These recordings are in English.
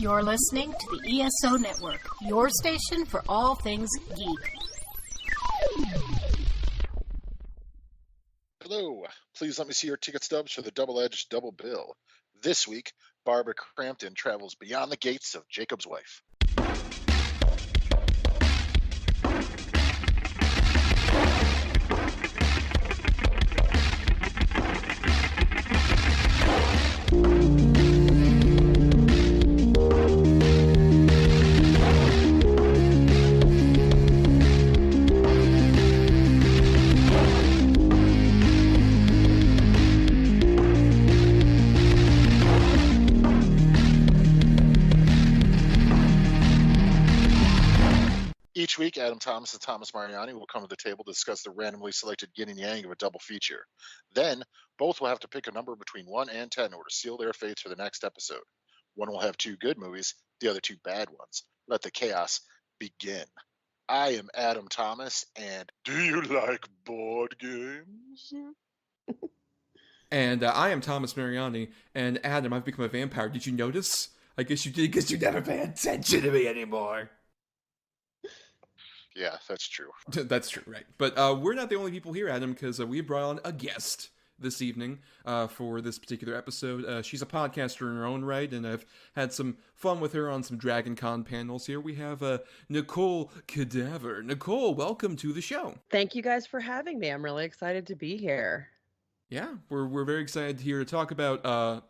You're listening to the ESO Network, your station for all things geek. Hello, please let me see your ticket stubs for the double-edged double bill. This week, Barbara Crampton travels beyond the gates of Jacob's wife. Each week, Adam Thomas and Thomas Mariani will come to the table to discuss the randomly selected yin and yang of a double feature. Then, both will have to pick a number between 1 and 10 in order to seal their fates for the next episode. One will have 2 good movies, the other 2 bad ones. Let the chaos begin. I am Adam Thomas, and do you like board games? And I am Thomas Mariani, and Adam, I've become a vampire. Did you notice? I guess you did, because you never pay attention to me anymore. Yeah, that's true. That's true, right. But we're not the only people here, Adam, because we brought on a guest this evening for this particular episode. She's a podcaster in her own right, and I've had some fun with her on some Dragon Con panels here. We have Nicole Cadaver. Nicole, welcome to the show. Thank you guys for having me. I'm really excited to be here. Yeah, we're very excited here to talk about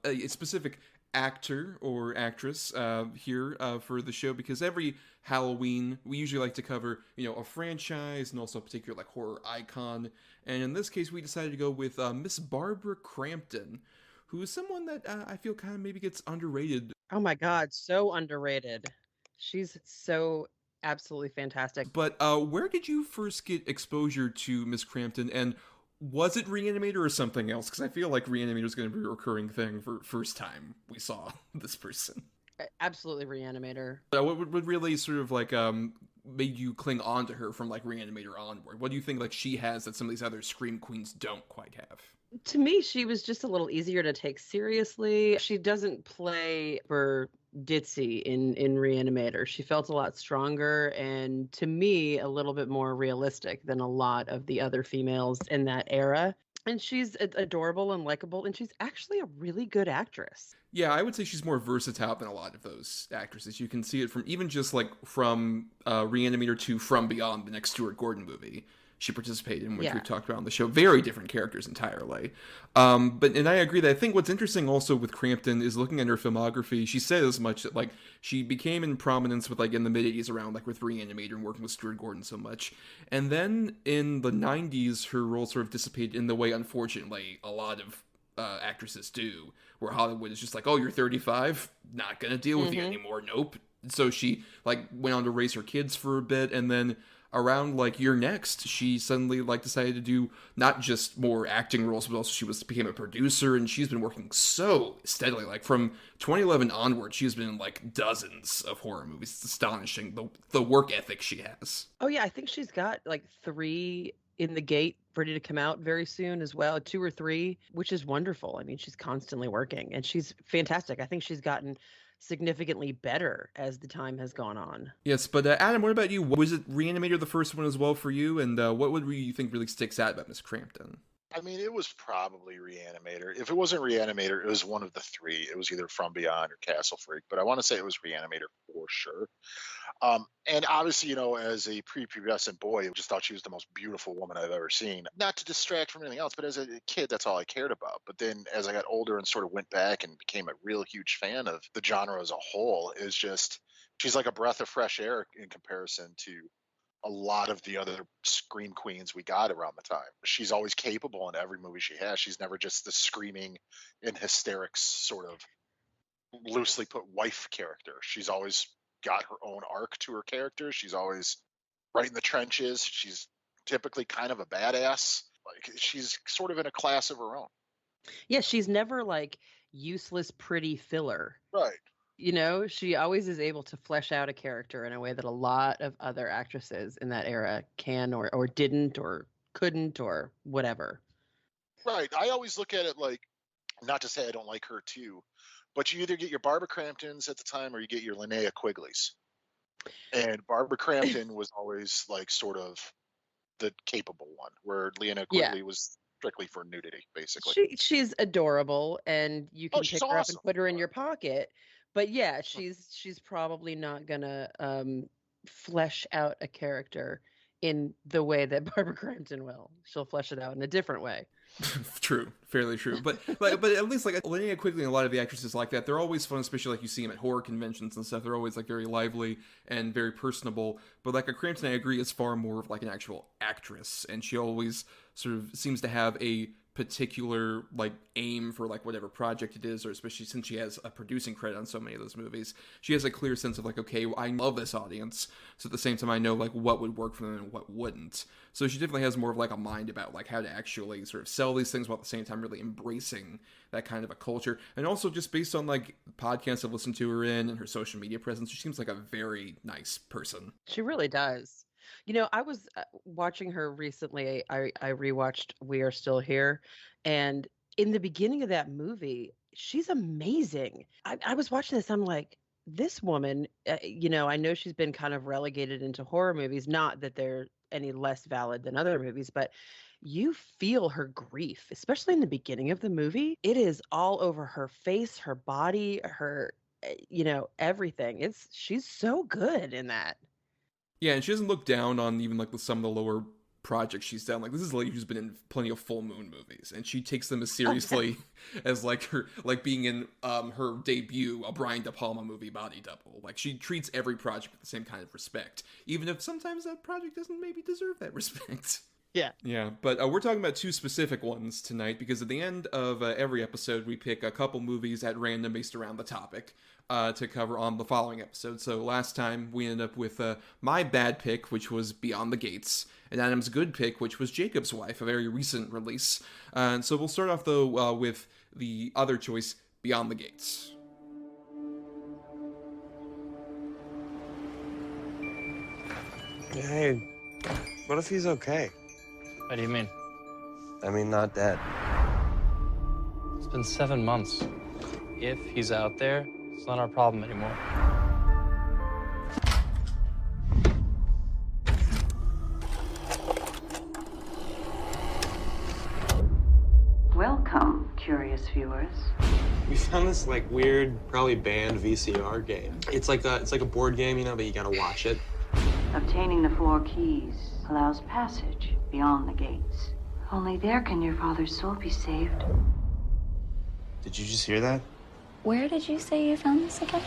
a specific actor or actress here for the show, because every Halloween we usually like to cover, a franchise and also a particular horror icon. And in this case, we decided to go with Miss Barbara Crampton, who is someone that I feel kind of maybe gets underrated. Oh my God, so underrated. She's so absolutely fantastic. But where did you first get exposure to Miss Crampton, and was it Re-Animator or something else? Because I feel like Re-Animator is going to be a recurring thing for first time we saw this person. Absolutely Re-Animator. What would really sort of made you cling on to her from Re-Animator onward? What do you think she has that some of these other Scream Queens don't quite have? To me, she was just a little easier to take seriously. She doesn't play for ditzy in Re-Animator. She felt a lot stronger and, to me, a little bit more realistic than a lot of the other females in that era. And she's adorable and likable, and she's actually a really good actress. Yeah, I would say she's more versatile than a lot of those actresses. You can see it from even just from Re-Animator to From Beyond, the next Stuart Gordon movie she participated in, which we've talked about on the show. Very different characters entirely. And I agree that I think what's interesting also with Crampton is looking at her filmography. She said as much that she became in prominence with in the mid-80s around with Re-Animator and working with Stuart Gordon so much. And then in the 90s, her role sort of dissipated in the way, unfortunately, a lot of actresses do, where Hollywood is just oh, you're 35? Not gonna deal with you anymore. Nope. So she went on to raise her kids for a bit, and then around You're Next, she suddenly decided to do not just more acting roles, but also became a producer, and she's been working so steadily. From 2011 onward, she's been in dozens of horror movies. It's astonishing the work ethic she has. Oh yeah, I think she's got 3 in the gate ready to come out very soon as well, 2 or 3, which is wonderful. I mean, she's constantly working, and she's fantastic. I think she's gotten significantly better as the time has gone on. Yes, but Adam, what about you? Was it Re-Animator the first one as well for you? And what would you think really sticks out about Miss Crampton? I mean, it was probably Re-Animator. If it wasn't Re-Animator, it was one of the 3. It was either From Beyond or Castle Freak, but I want to say it was Re-Animator for sure. And obviously, as a prepubescent boy, I just thought she was the most beautiful woman I've ever seen. Not to distract from anything else, but as a kid, that's all I cared about. But then as I got older and sort of went back and became a real huge fan of the genre as a whole, she's like a breath of fresh air in comparison to a lot of the other Scream Queens we got around the time. She's always capable in every movie she has. She's never just the screaming in hysterics sort of loosely put wife character. She's always got her own arc to her character. She's always right in the trenches. She's typically kind of a badass. She's sort of in a class of her own. Yeah, she's never useless pretty filler. Right. She always is able to flesh out a character in a way that a lot of other actresses in that era can or didn't or couldn't or whatever. Right. I always look at it not to say I don't like her too, But you either get your Barbara Cramptons at the time or you get your Linnea Quigleys. And Barbara Crampton was always like sort of the capable one, where Linnea Quigley was strictly for nudity, basically. She's adorable, and you can she's pick her up awesome. and put her in your pocket. But yeah, she's probably not gonna flesh out a character in the way that Barbara Crampton will. She'll flesh it out in a different way. True, fairly true. But at least like Linnea Quigley and a lot of the actresses like that, they're always fun, especially like you see them at horror conventions and stuff. They're always like very lively and very personable. But like a Crampton, I agree, is far more of like an actual actress, and she always sort of seems to have a particular like aim for like whatever project it is, or especially since she has a producing credit on so many of those movies, she has a clear sense of like, okay, I love this audience, so at the same time I know like what would work for them and what wouldn't. So she definitely has more of like a mind about like how to actually sort of sell these things while at the same time really embracing that kind of a culture. And also just based on like podcasts I've listened to her in and her social media presence, she seems like a very nice person. She really does. You know, I was watching her recently. I rewatched We Are Still Here, and in the beginning of that movie, she's amazing. I was watching this. I'm like, this woman, you know, I know she's been kind of relegated into horror movies. Not that they're any less valid than other movies, but you feel her grief, especially in the beginning of the movie. It is all over her face, her body, her, you know, everything. She's so good in that. Yeah, and she doesn't look down on even like some of the lower projects she's done. Like, this is a lady who's been in plenty of full moon movies, and she takes them as seriously as like her, like being in her debut, a Brian De Palma movie, Body Double. Like, she treats every project with the same kind of respect, even if sometimes that project doesn't maybe deserve that respect. Yeah, but we're talking about two specific ones tonight, because at the end of every episode, we pick a couple movies at random based around the topic to cover on the following episode. So last time, we ended up with my bad pick, which was Beyond the Gates, and Adam's good pick, which was Jacob's Wife, a very recent release. And so we'll start off, though, with the other choice, Beyond the Gates. Hey, what if he's okay? What do you mean? I mean, not dead. It's been 7 months. If he's out there, it's not our problem anymore. Welcome, curious viewers. We found this like weird, probably banned VCR game. It's like a board game, you know, but you gotta watch it. Obtaining the 4 keys allows passage beyond the gates. Only there can your father's soul be saved. Did you just hear that? Where did you say you found this again?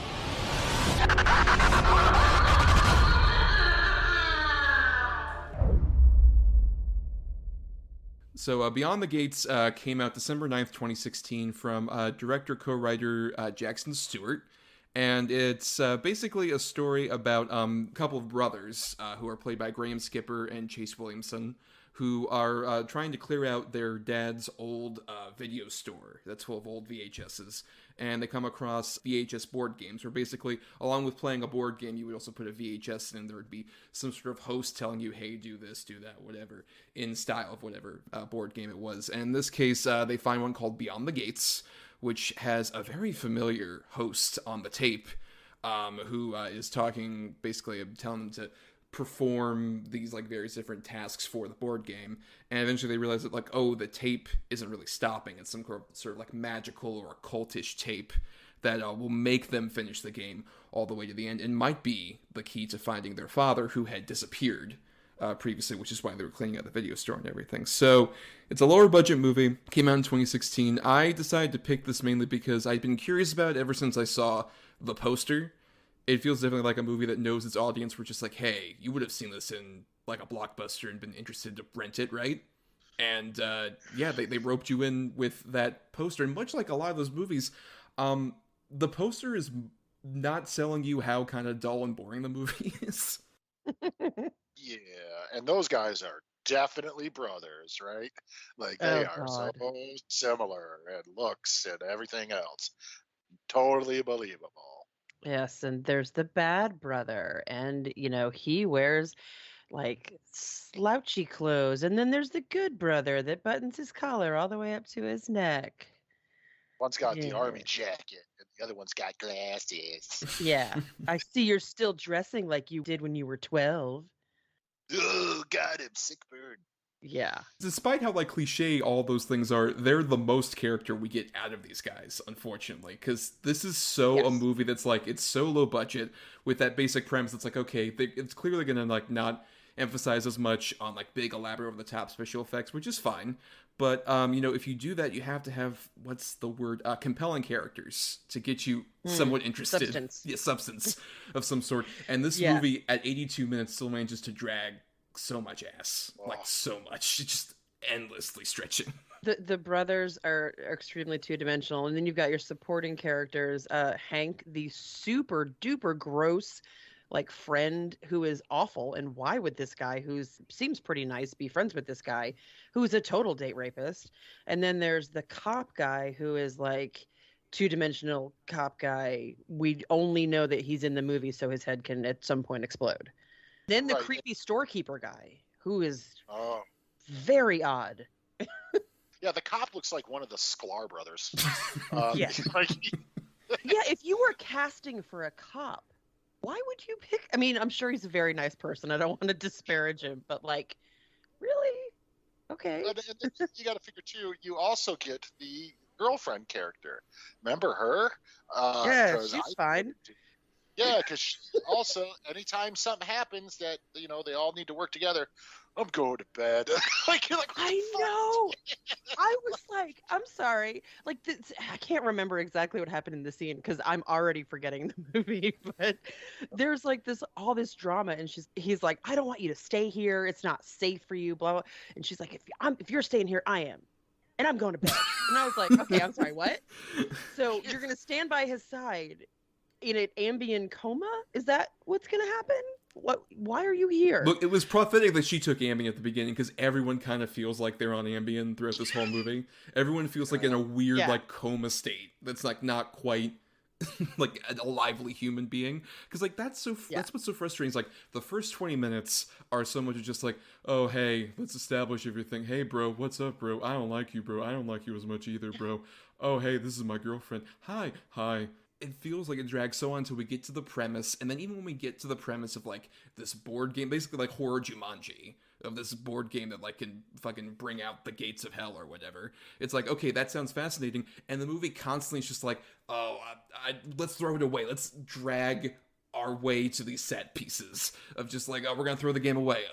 So Beyond the Gates came out December 9th, 2016 from director-co-writer Jackson Stewart. And it's basically a story about a couple of brothers who are played by Graham Skipper and Chase Williamson, who are trying to clear out their dad's old video store that's full of old VHSs. And they come across VHS board games, where basically, along with playing a board game, you would also put a VHS in, and there would be some sort of host telling you, hey, do this, do that, whatever, in style of whatever board game it was. And in this case, they find one called Beyond the Gates, which has a very familiar host on the tape, who is talking, basically telling them to perform these like various different tasks for the board game. And eventually they realize that like, oh, the tape isn't really stopping. It's some sort of like magical or occultish tape that will make them finish the game all the way to the end, and might be the key to finding their father, who had disappeared previously, which is why they were cleaning out the video store and everything. So it's a lower budget movie, came out in 2016. I decided to pick this mainly because I'd been curious about it ever since I saw the poster. It feels definitely like a movie that knows its audience were just like, hey, you would have seen this in like a Blockbuster and been interested to rent it, right? And yeah, they roped you in with that poster. And much like a lot of those movies, the poster is not selling you how kind of dull and boring the movie is. Yeah, and those guys are definitely brothers, right? Like, they are so similar in looks and everything else. Totally believable. Yes, and there's the bad brother, and you know, he wears like slouchy clothes, and then there's the good brother that buttons his collar all the way up to his neck. One's got the army jacket, and The other one's got glasses. Yeah. I see you're still dressing like you did when you were 12. Oh, got him, sick bird. Yeah. Despite how like cliche all those things are, they're the most character we get out of these guys, unfortunately, because this is a movie that's like, it's so low budget with that basic premise. It's like, okay, it's clearly gonna like not emphasize as much on like big elaborate over the top special effects, which is fine. But if you do that, you have to have, what's the word, compelling characters to get you somewhat interested. Substance. Yeah, substance of some sort. And this movie at 82 minutes still manages to drag so much ass. Like so much. It's just endlessly stretching. The brothers are extremely two-dimensional, and then you've got your supporting characters. Hank, the super duper gross like friend who is awful, and why would this guy who seems pretty nice be friends with this guy who's a total date rapist? And then there's the cop guy who is like two-dimensional cop guy. We only know that he's in the movie so his head can at some point explode. Then the creepy storekeeper guy who is very odd. Yeah, the cop looks like one of the Sklar brothers. Yeah. Yeah, if you were casting for a cop, why would you pick? I mean, I'm sure he's a very nice person. I don't want to disparage him, but like, really? Okay. And you got to figure too. You also get the girlfriend character. Remember her? Yeah, she's fine. Yeah, because also, anytime something happens that they all need to work together, I'm going to bed. I know. I was like, I'm sorry. Like, I can't remember exactly what happened in the scene because I'm already forgetting the movie. But there's like all this drama, and he's like, I don't want you to stay here. It's not safe for you. Blah blah. And she's like, if you're staying here, I am, and I'm going to bed. And I was like, okay, I'm sorry, what? So you're gonna stand by his side in an Ambien coma? Is that what's gonna happen? Why are you here? Look, it was prophetic that she took Ambien at the beginning because everyone kind of feels like they're on Ambien throughout this whole movie. Everyone feels like in a weird like coma state that's like not quite like a lively human being. Because like that's what's so frustrating. Is like the first 20 minutes are so much just like, oh hey, let's establish everything. Hey bro, what's up bro? I don't like you bro. I don't like you as much either bro. Oh hey, this is my girlfriend. Hi. It feels like it drags so on until we get to the premise, and then even when we get to the premise of like this board game, basically like horror Jumanji, of this board game that like can fucking bring out the gates of hell or whatever, it's like, okay, that sounds fascinating, and the movie constantly is just like, let's throw it away, let's drag our way to these set pieces of just like, we're gonna throw the game away,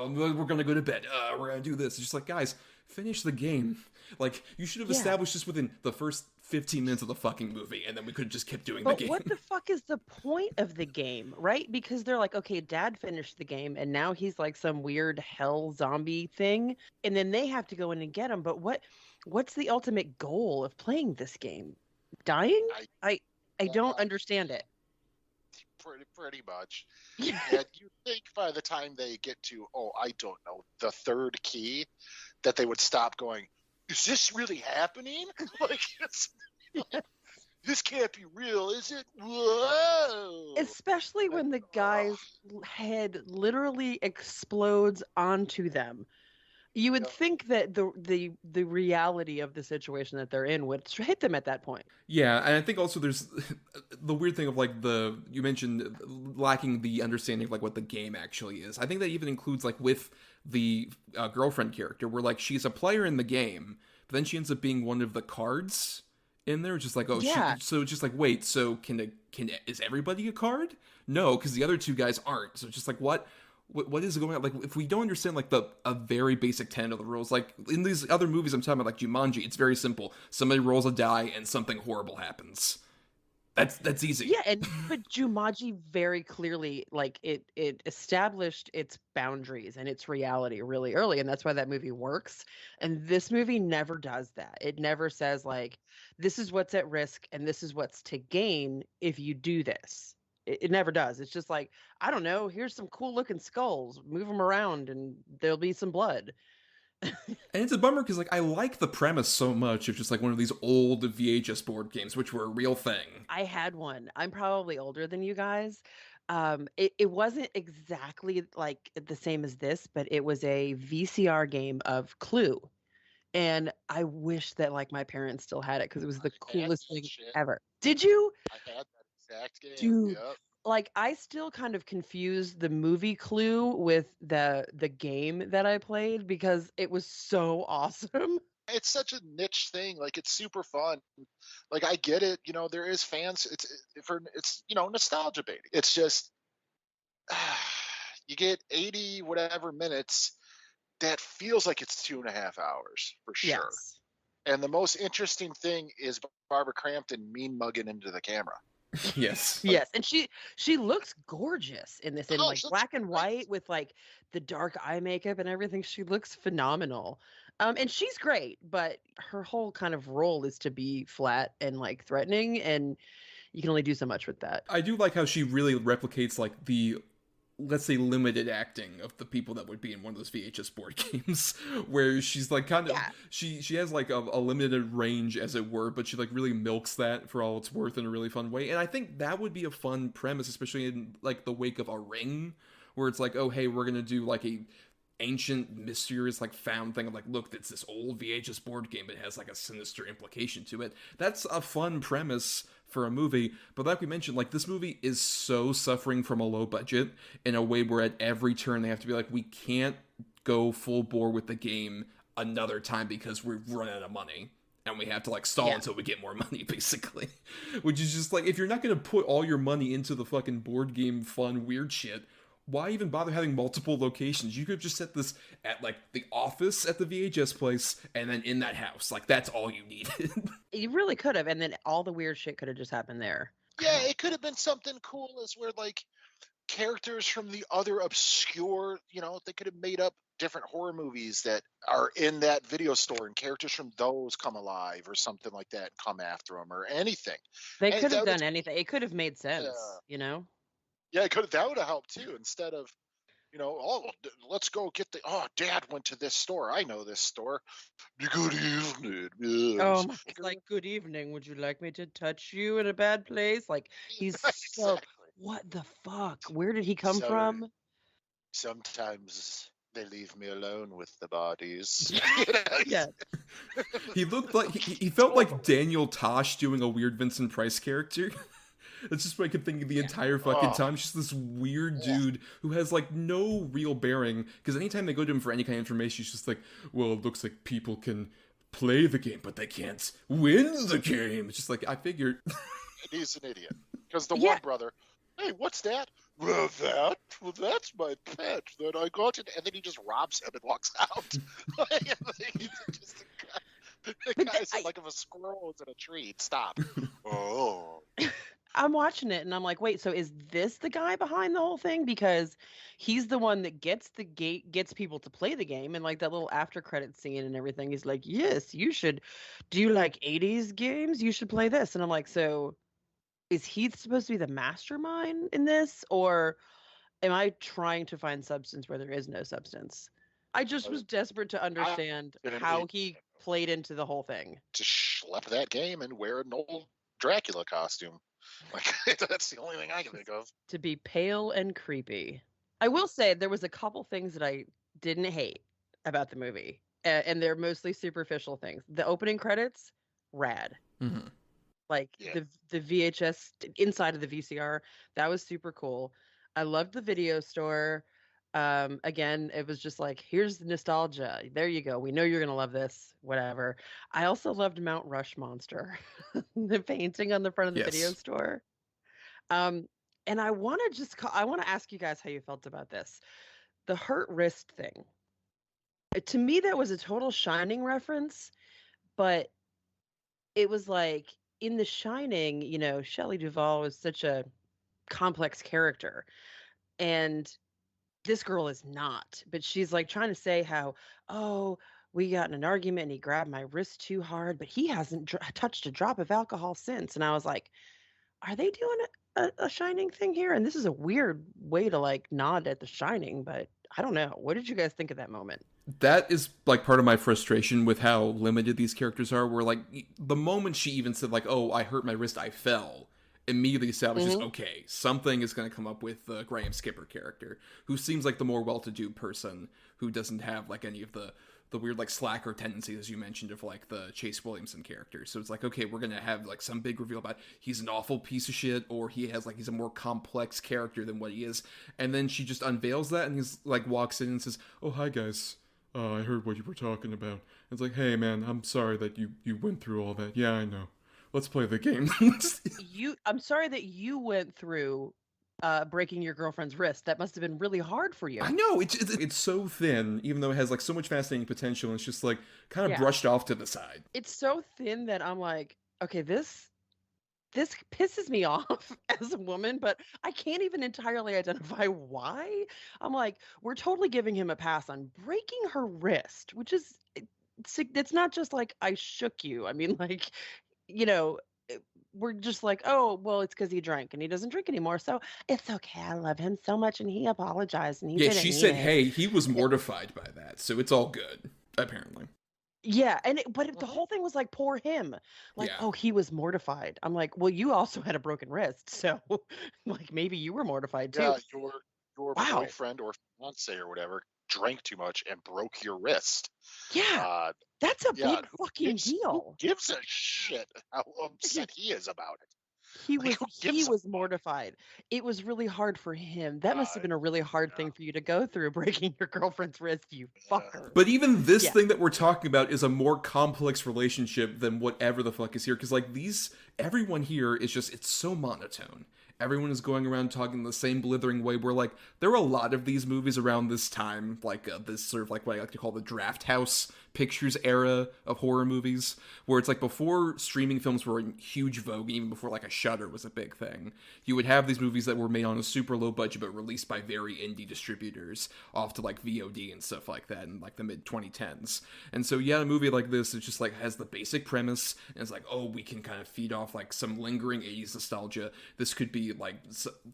we're gonna go to bed, we're gonna do this. It's just like, guys, finish the game. Like, you should have established this within the first 15 minutes of the fucking movie, and then we could have just kept doing the game. But what the fuck is the point of the game, right? Because they're like, okay, Dad finished the game, and now he's like some weird hell zombie thing, and then they have to go in and get him. But what's the ultimate goal of playing this game? Dying? I don't understand it. Pretty much. Yeah. And you think by the time they get to, I don't know, the third key, that they would stop going, is this really happening? Like, this can't be real, is it? Whoa! Especially when the guy's head literally explodes onto them. You would think that the reality of the situation that they're in would hit them at that point. Yeah, and I think also there's the weird thing of like you mentioned lacking the understanding of like what the game actually is. I think that even includes like with the girlfriend character, where like she's a player in the game, but then she ends up being one of the cards in there. Just like, so it's just like, wait, so is everybody a card? No, because the other two guys aren't. So it's just like, what is going on? Like, if we don't understand like a very basic tenet of the rules, like in these other movies I'm talking about, like Jumanji, it's very simple. Somebody rolls a die and something horrible happens. That's easy. Yeah, but Jumanji very clearly, like, it established its boundaries and its reality really early, and that's why that movie works. And this movie never does that. It never says, like, this is what's at risk and this is what's to gain if you do this. It never does. It's just like, I don't know, here's some cool looking skulls. Move them around and there'll be some blood. And it's a bummer because like I like the premise so much of just like one of these old VHS board games, which were a real thing. I had one. I'm probably older than you guys. It wasn't exactly like the same as this, but it was a VCR game of Clue. And I wish that like my parents still had it because it was the I had coolest that thing shit. ever. Did you? I had that exact game. Dude, Yep. like I still kind of confuse the movie Clue with the game that I played because it was so awesome. It's such a niche thing. Like, it's super fun. Like, I get it. You know, there is fans. It's nostalgia baiting. It's just you get 80 whatever minutes that feels like it's 2.5 hours for sure. Yes. And the most interesting thing is Barbara Crampton mean mugging into the camera. Yes. Yes, and she looks gorgeous in this, in Oh, like she looks black and great. white with like the dark eye makeup and everything. She looks phenomenal. And she's great, but her whole kind of role is to be flat and like threatening, and you can only do so much with that. I do like how she really replicates like the, let's say, limited acting of the people that would be in one of those VHS board games, where she's like kind of she has like a limited range, as it were, but she like really milks that for all it's worth in a really fun way. And I think that would be a fun premise, especially in like the wake of a Ring, where it's like, oh hey, we're gonna do like a ancient mysterious like found thing of like, look, it's this old VHS board game, but it has like a sinister implication to it. That's a fun premise for a movie. But like we mentioned, like this movie is so suffering from a low budget in a way where at every turn they have to be like, we can't go full bore with the game another time because we're running out of money and we have to like stall until we get more money, basically. Which is just like, if you're not going to put all your money into the fucking board game fun weird shit, why even bother having multiple locations? You could have just set this at like the office at the VHS place and then in that house. Like that's all you needed. You really could have, and then all the weird shit could have just happened there. Yeah, it could have been something cool as where like characters from the other obscure, they could have made up different horror movies that are in that video store and characters from those come alive or something like that and come after them or anything. They could have done anything. It could have made sense, Yeah, that would have helped too. Instead of, let's go get Dad went to this store. I know this store. Good evening. Oh, it's like, good evening. Would you like me to touch you in a bad place? Like, he's so, what the fuck? Where did he come from? Sometimes they leave me alone with the bodies. Yeah. He looked like, he felt like Daniel Tosh doing a weird Vincent Price character. That's just what I could think of the entire fucking time. It's just this weird dude who has like no real bearing. Because anytime they go to him for any kind of information, he's just like, well, it looks like people can play the game, but they can't win the game. It's just like, I figured. He's an idiot. Because the one brother, hey, what's that? Well, that's my pet that I got it. And then he just robs him and walks out. The guy's like if a squirrel was in a tree. Stop. Oh. I'm watching it and I'm like, wait, so is this the guy behind the whole thing? Because he's the one that gets people to play the game, and like that little after credit scene and everything. He's like, yes, you should. Do you like 80s games? You should play this. And I'm like, so is he supposed to be the mastermind in this, or am I trying to find substance where there is no substance? I just was desperate to understand how he played into the whole thing. To schlep that game and wear an old Dracula costume. Like, that's the only thing I can think of. To be pale and creepy. I will say there was a couple things that I didn't hate about the movie, and they're mostly superficial things. The opening credits, rad. Mm-hmm. Like the VHS inside of the VCR, that was super cool. I loved the video store. Again, it was just like, here's the nostalgia. There you go. We know you're gonna love this. Whatever. I also loved Mount Rush Monster, the painting on the front of the video store. And I want to ask you guys how you felt about this. The hurt wrist thing. To me, that was a total Shining reference, but it was like in The Shining, Shelley Duvall was such a complex character, and this girl is not, but she's like trying to say how, we got in an argument and he grabbed my wrist too hard, but he hasn't touched a drop of alcohol since. And I was like, are they doing a Shining thing here? And this is a weird way to like nod at The Shining, but I don't know. What did you guys think of that moment? That is like part of my frustration with how limited these characters are, where like the moment she even said like, oh, I hurt my wrist, I fell, immediately establishes, okay, something is going to come up with the Graham Skipper character, who seems like the more well-to-do person, who doesn't have like any of the the weird like slacker tendencies, as you mentioned, of like the Chase Williamson character. So it's like, okay, we're gonna have like some big reveal about he's an awful piece of shit, or he's a more complex character than what he is, and then she just unveils that, and he's like walks in and says, "Oh, hi guys, I heard what you were talking about." It's like, hey man, I'm sorry that you went through all that. Yeah, I know. Let's play the game. I'm sorry that you went through breaking your girlfriend's wrist. That must have been really hard for you. I know, it's so thin, even though it has like so much fascinating potential, and it's just like kind of brushed off to the side. It's so thin that I'm like, okay, this pisses me off as a woman, but I can't even entirely identify why. I'm like, we're totally giving him a pass on breaking her wrist, which is, it's not just like I shook you. I mean, like, you know, we're just like, oh, well, it's because he drank and he doesn't drink anymore. So it's okay. I love him so much. And he apologized. And he she said, hey, he was mortified by that. So it's all good, apparently. Yeah. But the whole thing was like, poor him. Like, oh, he was mortified. I'm like, well, you also had a broken wrist. So like, maybe you were mortified too. Yeah, your boyfriend or fiance or whatever drank too much and broke your wrist. Yeah. That's a big fucking deal. Who gives a shit how upset he is about it? He was mortified. It was really hard for him. That must have been a really hard thing for you to go through, breaking your girlfriend's wrist, you fucker. But even this thing that we're talking about is a more complex relationship than whatever the fuck is here. Because like everyone here is just, it's so monotone. Everyone is going around talking the same blithering way, where like there were a lot of these movies around this time, like this sort of like what I like to call the Draft House Pictures era of horror movies, where it's like before streaming films were in huge vogue, even before like a Shudder was a big thing, you would have these movies that were made on a super low budget but released by very indie distributors off to like VOD and stuff like that in like the mid 2010s. And so a movie like this, it just like has the basic premise, and it's like, oh, we can kind of feed off like some lingering 80s nostalgia. This could be like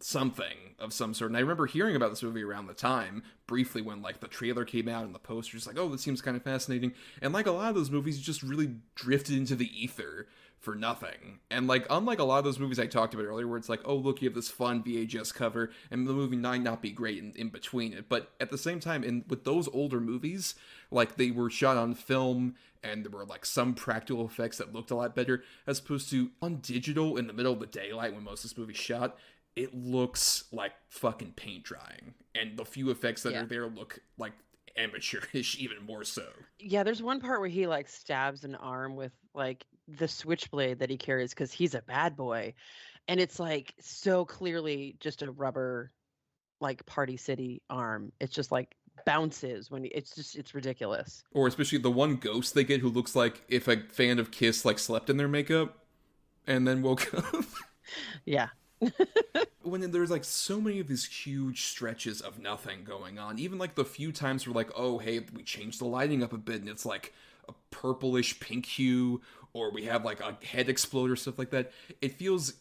something of some sort. And I remember hearing about this movie around the time briefly when like the trailer came out and the poster, just like, oh, this seems kind of fascinating. And like a lot of those movies just really drifted into the ether for nothing. And like, unlike a lot of those movies I talked about earlier, where it's like, oh, look, you have this fun VHS cover, and the movie might not be great in between it. But at the same time, with those older movies, like they were shot on film, and there were like some practical effects that looked a lot better, as opposed to on digital in the middle of the daylight when most of this movie shot. It looks like fucking paint drying, and the few effects that are there look like amateurish, even more so. Yeah, there's one part where he like stabs an arm with like the switchblade that he carries because he's a bad boy, and it's like so clearly just a rubber like Party City arm. It's just like bounces when it's ridiculous. Or especially the one ghost they get who looks like if a fan of Kiss like slept in their makeup and then woke up. Yeah. When there's like so many of these huge stretches of nothing going on, even like the few times we're like, oh hey, we changed the lighting up a bit and it's like a purplish pink hue, or we have like a head explode or stuff like that, it feels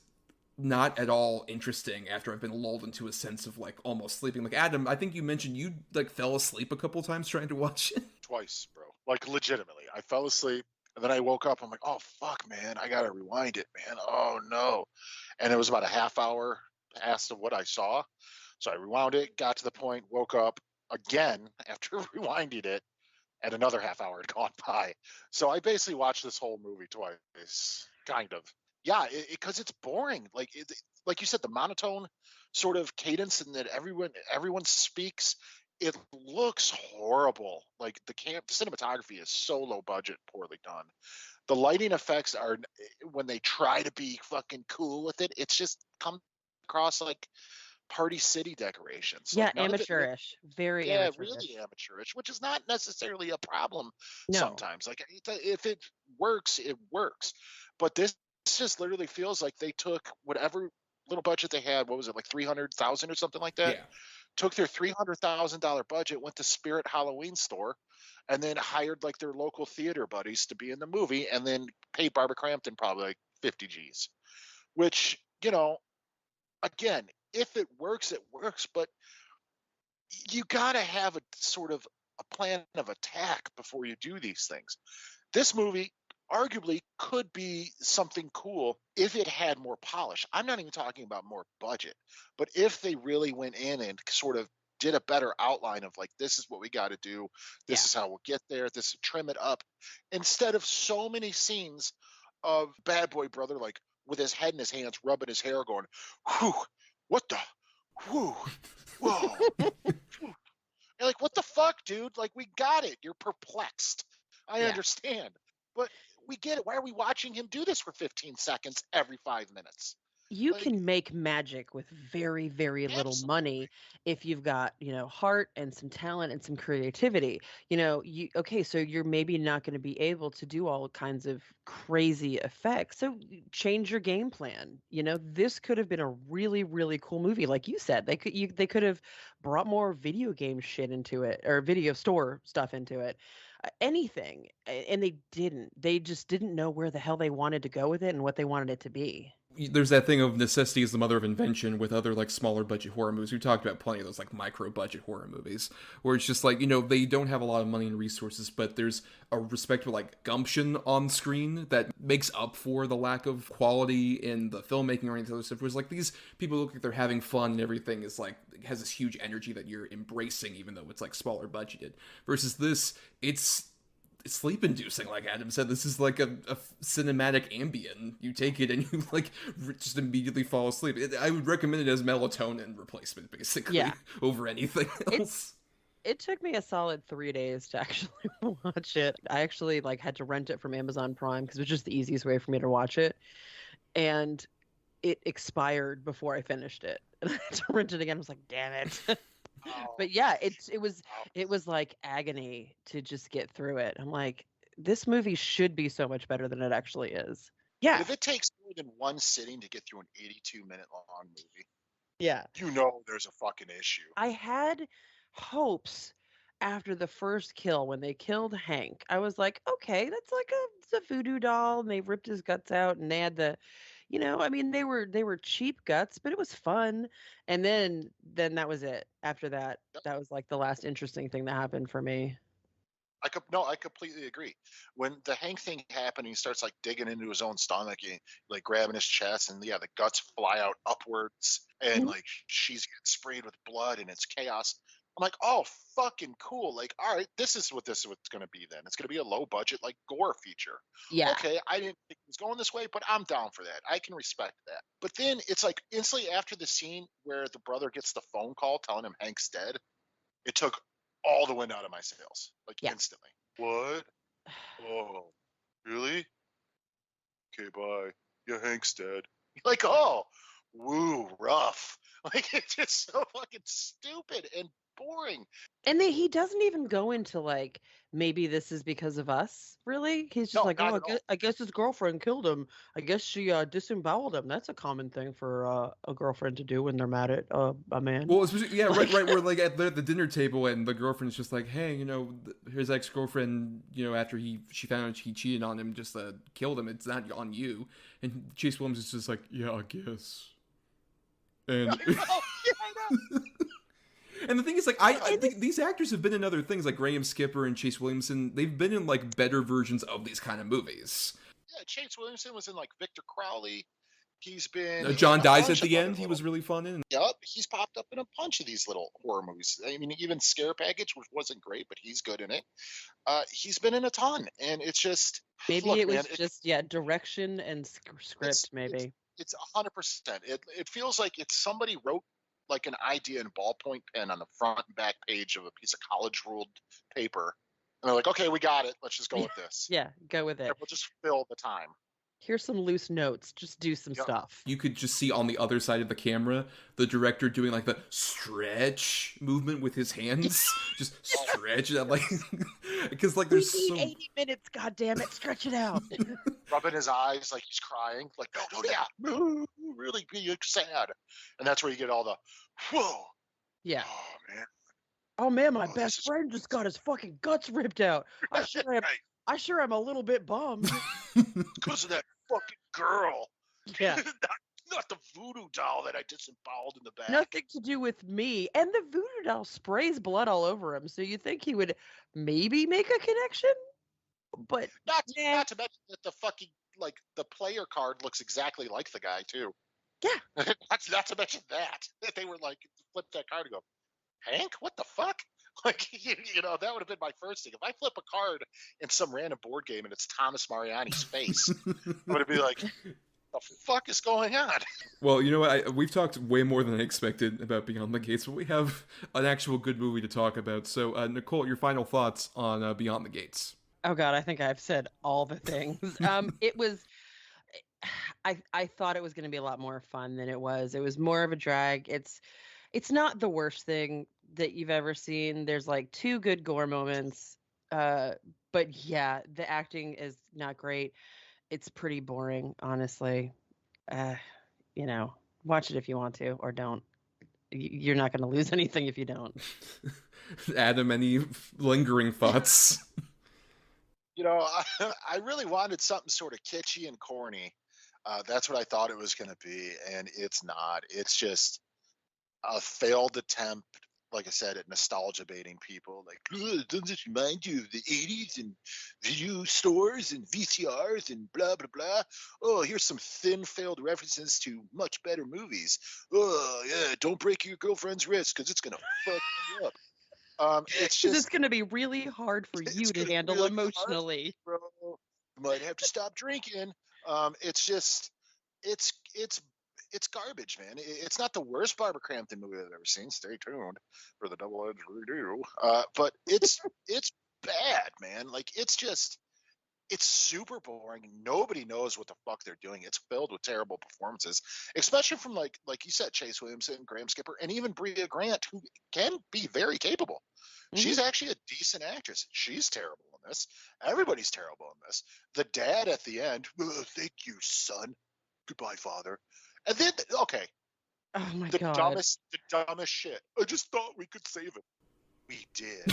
not at all interesting after I've been lulled into a sense of like almost sleeping. Like Adam, I think you mentioned you like fell asleep a couple times trying to watch it. Twice, bro. Like legitimately, I fell asleep. And then I woke up, I'm like, oh, fuck, man, I got to rewind it, man. Oh, no. And it was about a half hour past of what I saw. So I rewound it, got to the point, woke up again after rewinding it, and another half hour had gone by. So I basically watched this whole movie twice, kind of. Yeah, because it's boring. Like you said, the monotone sort of cadence and that everyone speaks. It looks horrible. Like the cinematography is so low budget, poorly done. The lighting effects are, when they try to be fucking cool with it, it's just come across like Party City decorations. Yeah, like amateurish. Very amateurish. Yeah, really amateurish, which is not necessarily a problem sometimes. Like if it works, it works. But this just literally feels like they took whatever little budget they had. What was it, like $300,000 or something like that? Yeah. Took their $300,000 budget, went to Spirit Halloween store, and then hired like their local theater buddies to be in the movie, and then paid Barbara Crampton probably like 50 G's. Which, again, if it works, it works, but you got to have a sort of a plan of attack before you do these things. This movie arguably could be something cool if it had more polish. I'm not even talking about more budget, but if they really went in and sort of did a better outline of like, this is what we got to do. This is how we'll get there. This trim it up, instead of so many scenes of Bad Boy Brother like with his head in his hands, rubbing his hair, going, "Whew, what the, whew, whoa." You're like, what the fuck, dude? Like, we got it. You're perplexed. I understand, but we get it. Why are we watching him do this for 15 seconds every 5 minutes? You can make magic with very, very little money if you've got, heart and some talent and some creativity. So you're maybe not going to be able to do all kinds of crazy effects. So change your game plan. This could have been a really, really cool movie. Like you said, they could have brought more video game shit into it, or video store stuff into it. Anything. And they didn't. They just didn't know where the hell they wanted to go with it and what they wanted it to be. There's that thing of necessity is the mother of invention with other like smaller budget horror movies. We talked about plenty of those like micro budget horror movies where it's just like, they don't have a lot of money and resources, but there's a respectable like gumption on screen that makes up for the lack of quality in the filmmaking or anything other stuff. Whereas like these people look like they're having fun and everything is like, has this huge energy that you're embracing, even though it's like smaller budgeted. Versus this, it's sleep-inducing, like Adam said. This is like a cinematic Ambien. You take it and you like just immediately fall asleep. I would recommend it as melatonin replacement, basically, over anything else. It took me a solid 3 days to actually watch it. I actually had to rent it from Amazon Prime because it was just the easiest way for me to watch it, and it expired before I finished it, and I had to rent it again. I was like, damn it. But yeah, it was like agony to just get through it. I'm like, this movie should be so much better than it actually is. Yeah. If it takes more than one sitting to get through an 82-minute long movie, there's a fucking issue. I had hopes after the first kill when they killed Hank. I was like, okay, that's like it's a voodoo doll, and they ripped his guts out, and they had the they were cheap guts, but it was fun. And then that was it. After that, that was like the last interesting thing that happened for me. I completely agree. When the Hank thing happened, he starts like digging into his own stomach and like grabbing his chest, and the guts fly out upwards, and like she's getting sprayed with blood, and it's chaos. I'm like, oh, fucking cool. Like, all right, this is what it's going to be then. It's going to be a low budget, like, gore feature. Yeah. Okay, I didn't think it was going this way, but I'm down for that. I can respect that. But then it's like instantly after the scene where the brother gets the phone call telling him Hank's dead, it took all the wind out of my sails. Like, instantly. What? Oh, really? Okay, bye. Yeah, Hank's dead. Like, oh, woo, rough. Like, it's just so fucking stupid and boring. And he doesn't even go into like, maybe this is because of us, really. He's just I guess his girlfriend killed him. I guess she disemboweled him. That's a common thing for a girlfriend to do when they're mad at a man. Well, especially, right. We're like at the dinner table, and the girlfriend's just like, hey, his ex-girlfriend, after she found out he cheated on him, just killed him. It's not on you. And Chase Williams is just like, yeah, I guess. And I know. And the thing is, like, I think these actors have been in other things, like Graham Skipper and Chase Williamson. They've been in, like, better versions of these kind of movies. Yeah, Chase Williamson was in, like, Victor Crowley. He's been... John Dies at the End, he was really fun in. Yep, he's popped up in a bunch of these little horror movies. I mean, even Scare Package, which wasn't great, but he's good in it. He's been in a ton, and it's just... Maybe direction and script, maybe. It's 100%. It feels like it's somebody wrote like an idea in ballpoint pen on the front and back page of a piece of college ruled paper. And they're like, okay, we got it. Let's just go with this. Yeah, go with it. And we'll just fill the time. Here's some loose notes. Just do some stuff. You could just see on the other side of the camera, the director doing like the stretch movement with his hands. Just stretch it, like, because like there's so 80 minutes, goddammit, stretch it out. Rubbing his eyes like he's crying, like, no, really be sad. And that's where you get all the, whoa. Yeah. Oh man, my best friend just got his fucking guts ripped out. I sure am a little bit bummed. Because of that fucking girl. Yeah. Not the voodoo doll that I disemboweled in the back. Nothing to do with me. And the voodoo doll sprays blood all over him, so you think he would maybe make a connection? But not to mention that the fucking, like, the player card looks exactly like the guy, too. Yeah. Not to mention that they were like, flip that card and go, Hank? What the fuck? Like, that would have been my first thing. If I flip a card in some random board game and it's Thomas Mariani's face, I would be like, the fuck is going on? Well, you know what? We've talked way more than I expected about Beyond the Gates, but we have an actual good movie to talk about. So, Nicole, your final thoughts on Beyond the Gates? Oh God, I think I've said all the things. It was. I thought it was going to be a lot more fun than it was. It was more of a drag. It's not the worst thing that you've ever seen. There's like 2 good gore moments. But yeah, the acting is not great. It's pretty boring, honestly. Watch it if you want to, or don't. You're not going to lose anything if you don't. Adam, any lingering thoughts? I really wanted something sort of kitschy and corny. That's what I thought it was going to be, and it's not. It's just a failed attempt, like I said, at nostalgia baiting people. Like, doesn't this remind you of the 80s and video stores and VCRs and blah, blah, blah? Oh, here's some thin, failed references to much better movies. Oh, yeah, don't break your girlfriend's wrist because it's going to fuck you up. It's going to be really hard for you to handle really emotionally. Hard, bro. You might have to stop drinking. It's garbage, man. It's not the worst Barbara Crampton movie I've ever seen. Stay tuned for the double-edged redo. But it's bad, man. Like, it's super boring. Nobody knows what the fuck they're doing. It's filled with terrible performances, especially from like you said, Chase Williamson, Graham Skipper, and even Bria Grant, who can be very capable. Mm-hmm. She's actually a decent actress. She's terrible in this. Everybody's terrible in this. The dad at the end, thank you, son. Goodbye, father. And then, okay. Oh my God. The dumbest shit. I just thought we could save it. We did.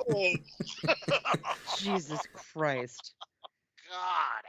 Oh. Jesus Christ. God.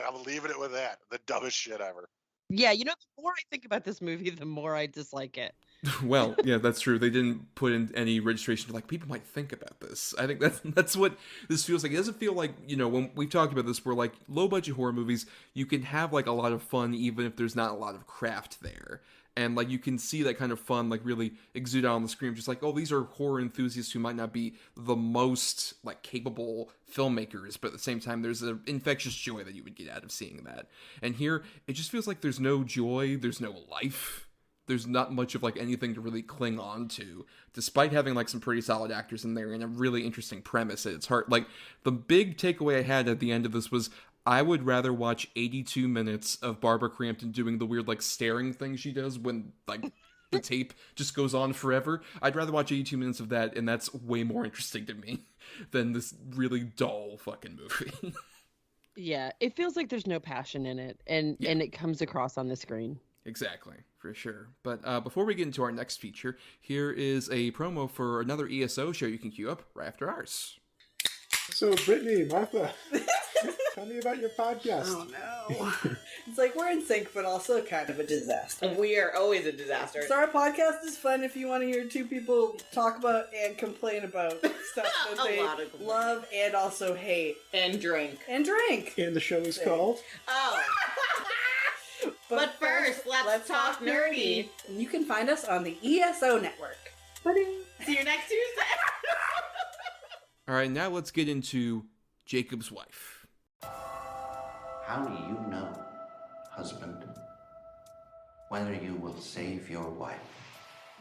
I'm leaving it with that. The dumbest shit ever. Yeah, the more I think about this movie, the more I dislike it. Well, yeah, that's true. They didn't put in any registration. Like, people might think about this. I think that's what this feels like. It doesn't feel like, when we've talked about this, where like low-budget horror movies, you can have like a lot of fun even if there's not a lot of craft there. And like you can see that kind of fun like really exude out on the screen. Just like, oh, these are horror enthusiasts who might not be the most like capable filmmakers, but at the same time, there's an infectious joy that you would get out of seeing that. And here, it just feels like there's no joy, there's no life. There's not much of like anything to really cling on to, despite having like some pretty solid actors in there and a really interesting premise at its heart. Like, the big takeaway I had at the end of this was, I would rather watch 82 minutes of Barbara Crampton doing the weird like staring thing she does when like the tape just goes on forever. I'd rather watch 82 minutes of that, and that's way more interesting to me than this really dull fucking movie. Yeah, it feels like there's no passion in it, and it comes across on the screen. Exactly, for sure. But before we get into our next feature, here is a promo for another ESO show you can queue up right after ours. So, Brittany, Martha, tell me about your podcast. Oh, no. It's like we're in sync, but also kind of a disaster. We are always a disaster. So our podcast is fun if you want to hear 2 people talk about and complain about stuff that they love and also hate. And drink. And drink. And the show is called... Oh. But first, let's talk nerdy. And you can find us on the ESO network. See you next Tuesday. All right, now let's get into Jacob's wife. How do you know, husband, whether you will save your wife?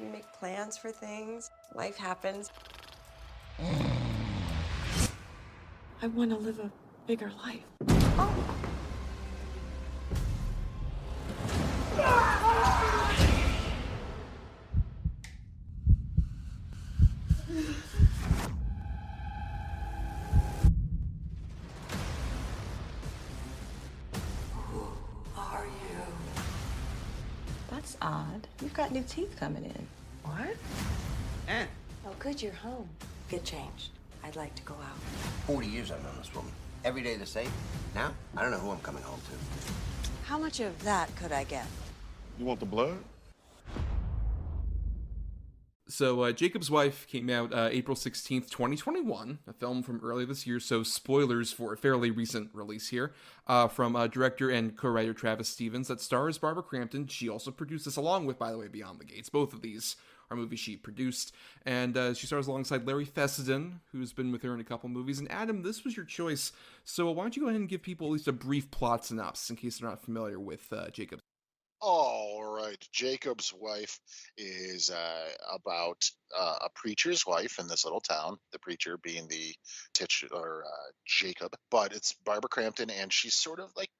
We make plans for things. Life happens. I want to live a bigger life. Oh. That's odd. You've got new teeth coming in. What? Oh, good, you're home. Get changed. I'd like to go out. 40 years I've known this woman. Every day the same. Now, I don't know who I'm coming home to. How much of that could I get? You want the blood? So, Jacob's Wife came out April 16th, 2021, a film from earlier this year, so spoilers for a fairly recent release here, from director and co-writer Travis Stevens, that stars Barbara Crampton. She also produced this along with, by the way, Beyond the Gates. Both of these our movie she produced. And she stars alongside Larry Fessenden, who's been with her in a couple movies. And Adam, this was your choice. So why don't you go ahead and give people at least a brief plot synopsis in case they're not familiar with Jacob. All right. Jacob's wife is about a preacher's wife in this little town, the preacher being the titular Jacob. But it's Barbara Crampton, and she's sort of like,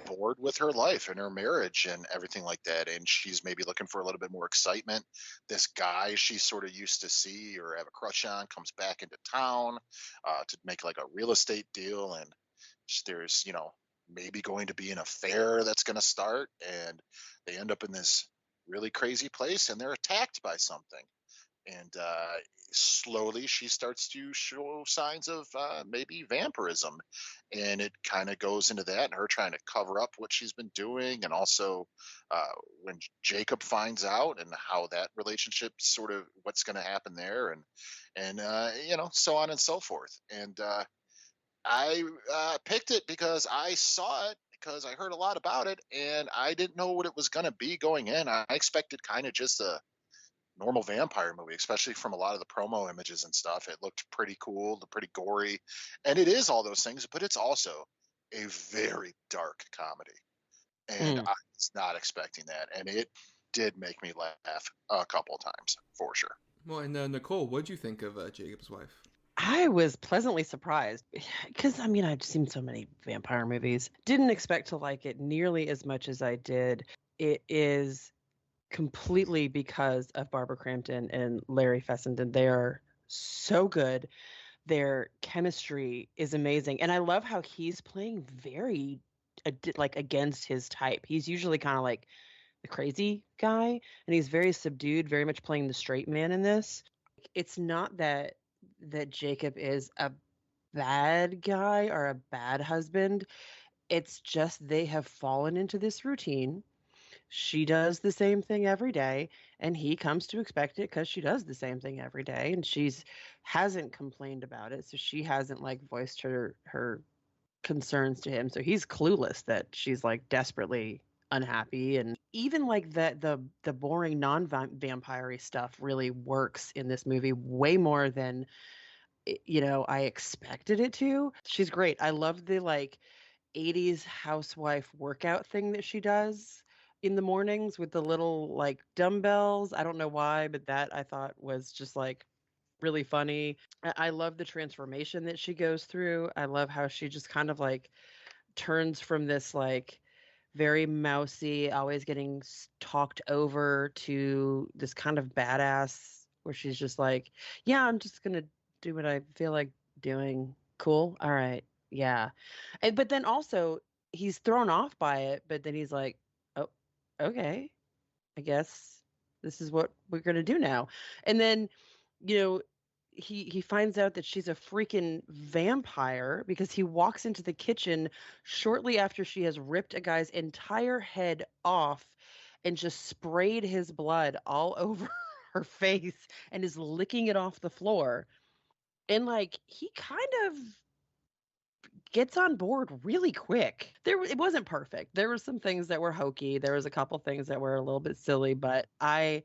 bored with her life and her marriage and everything like that. And she's maybe looking for a little bit more excitement. This guy she sort of used to see or have a crush on comes back into town to make like a real estate deal. And there's, maybe going to be an affair that's going to start, and they end up in this really crazy place and they're attacked by something. And slowly she starts to show signs of maybe vampirism, and it kind of goes into that and her trying to cover up what she's been doing. And also when Jacob finds out, and how that relationship sort of what's going to happen there, and so on and so forth. And I picked it because I saw it, because I heard a lot about it, and I didn't know what it was going to be going in. I expected kind of just a normal vampire movie, especially from a lot of the promo images and stuff. It looked pretty cool, pretty gory, and it is all those things, but it's also a very dark comedy. And I was not expecting that, and it did make me laugh a couple of times, for sure. Well, and Nicole, what did you think of Jacob's wife? I was pleasantly surprised because, I've seen so many vampire movies. Didn't expect to like it nearly as much as I did. It is completely because of Barbara Crampton and Larry Fessenden. They are so good. Their chemistry is amazing. And I love how he's playing very, against his type. He's usually kind of like the crazy guy, and he's very subdued, very much playing the straight man in this. It's not that Jacob is a bad guy or a bad husband. It's just they have fallen into this routine. She does the same thing every day, and he comes to expect it because she does the same thing every day, and hasn't complained about it, so she hasn't voiced her concerns to him. So he's clueless that she's desperately unhappy. And even the boring non-vampire-y stuff really works in this movie way more than I expected it to. She's great. I love the 80s housewife workout thing that she does in the mornings with the little dumbbells. I don't know why, but that I thought was just really funny. I love the transformation that she goes through. I love how she just kind of turns from this very mousy, always getting talked over, to this kind of badass where she's just yeah, I'm just going to do what I feel like doing. Cool. All right. Yeah. But then also he's thrown off by it, but then he's like, oh, okay, I guess this is what we're going to do now. And then, he finds out that she's a freaking vampire because he walks into the kitchen shortly after she has ripped a guy's entire head off and just sprayed his blood all over her face and is licking it off the floor. And he kind of gets on board really quick. It wasn't perfect. There were some things that were hokey. There was a couple things that were a little bit silly, but I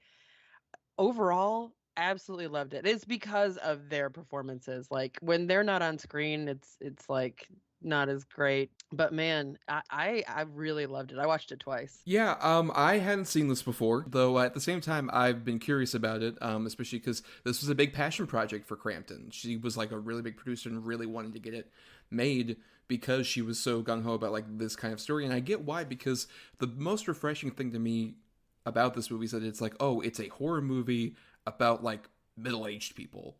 overall absolutely loved it. It's because of their performances. When they're not on screen, it's not as great. But man, I really loved it. I watched it twice. Yeah, I hadn't seen this before, though at the same time I've been curious about it, especially because this was a big passion project for Crampton. She was a really big producer and really wanted to get it made because she was so gung-ho about this kind of story. And I get why, because the most refreshing thing to me about this movie is that it's it's a horror movie about middle-aged people.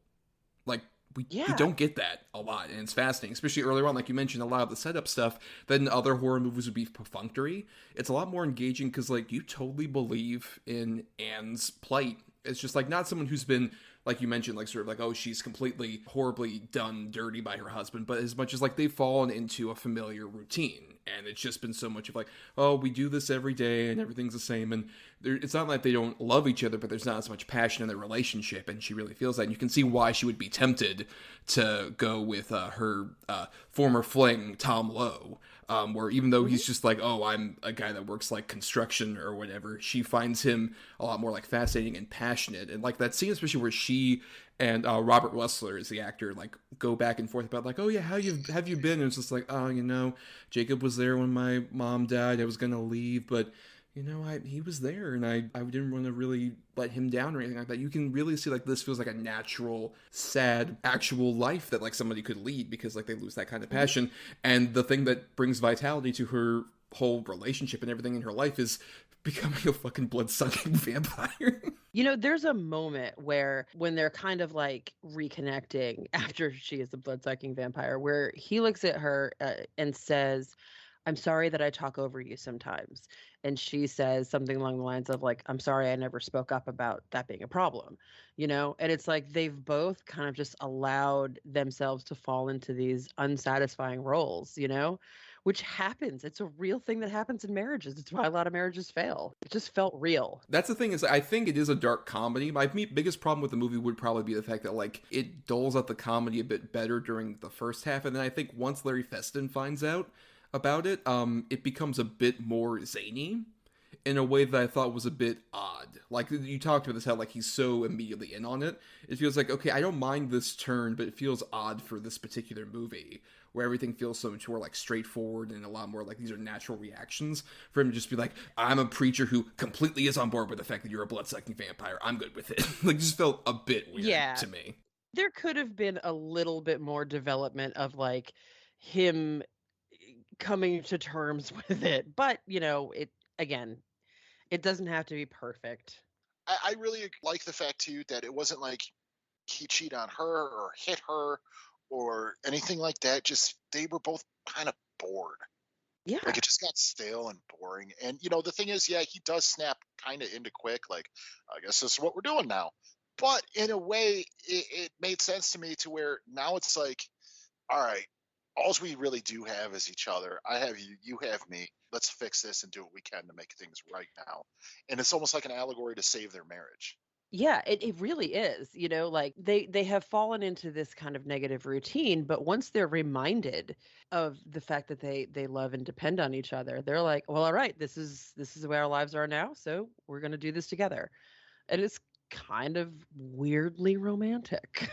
We don't get that a lot, and it's fascinating, especially earlier on, like you mentioned, a lot of the setup stuff that in other horror movies would be perfunctory. It's a lot more engaging because you totally believe in Anne's plight. It's just not someone who's been, like you mentioned, she's completely horribly done dirty by her husband, but as much as they've fallen into a familiar routine, and it's just been so much of we do this every day and everything's the same, and it's not they don't love each other, but there's not as much passion in their relationship, and she really feels that, and you can see why she would be tempted to go with her former fling, Tom Lowe, where even though he's just like, oh, I'm a guy that works like construction or whatever, she finds him a lot more like fascinating and passionate. And like that scene, especially where she and Robert Wessler is the actor, like go back and forth about like, oh yeah, how have you been? And it's just like, oh, Jacob was there when my mom died. I was gonna leave, but he was there, and I didn't want to really let him down or anything like that. You can really see like this feels like a natural, sad, actual life that like somebody could lead, because like they lose that kind of passion. And the thing that brings vitality to her whole relationship and everything in her life is becoming a fucking blood-sucking vampire. There's a moment when they're kind of like reconnecting after she is a blood-sucking vampire, where he looks at her and says, I'm sorry that I talk over you sometimes. And she says something along the lines of like, I'm sorry I never spoke up about that being a problem, And it's like they've both kind of just allowed themselves to fall into these unsatisfying roles, which happens. It's a real thing that happens in marriages. It's why a lot of marriages fail. It just felt real. That's the thing, is I think it is a dark comedy. My biggest problem with the movie would probably be the fact that like it dulls out the comedy a bit better during the first half. And then I think once Larry Feston finds out about it, it becomes a bit more zany in a way that I thought was a bit odd. Like, you talked about this, how like he's so immediately in on it. It feels like, okay, I don't mind this turn, but it feels odd for this particular movie, where everything feels so much more like straightforward and a lot more like these are natural reactions, for him to just be like, I'm a preacher who completely is on board with the fact that you're a blood-sucking vampire. I'm good with it. Like, it just felt a bit weird to me. There could have been a little bit more development of like him coming to terms with it, but it doesn't have to be perfect. I really like the fact too that it wasn't like he cheated on her or hit her or anything like that. Just they were both kind of bored. Yeah, like it just got stale and boring. And the thing is, yeah, he does snap kind of into quick, like, I guess this is what we're doing now. But in a way, it made sense to me, to where now it's like, all right, all we really do have is each other. I have you, you have me. Let's fix this and do what we can to make things right now. And it's almost like an allegory to save their marriage. Yeah, it really is. Like they have fallen into this kind of negative routine, but once they're reminded of the fact that they love and depend on each other, they're like, well, all right, this is the way our lives are now, so we're going to do this together. And it's kind of weirdly romantic.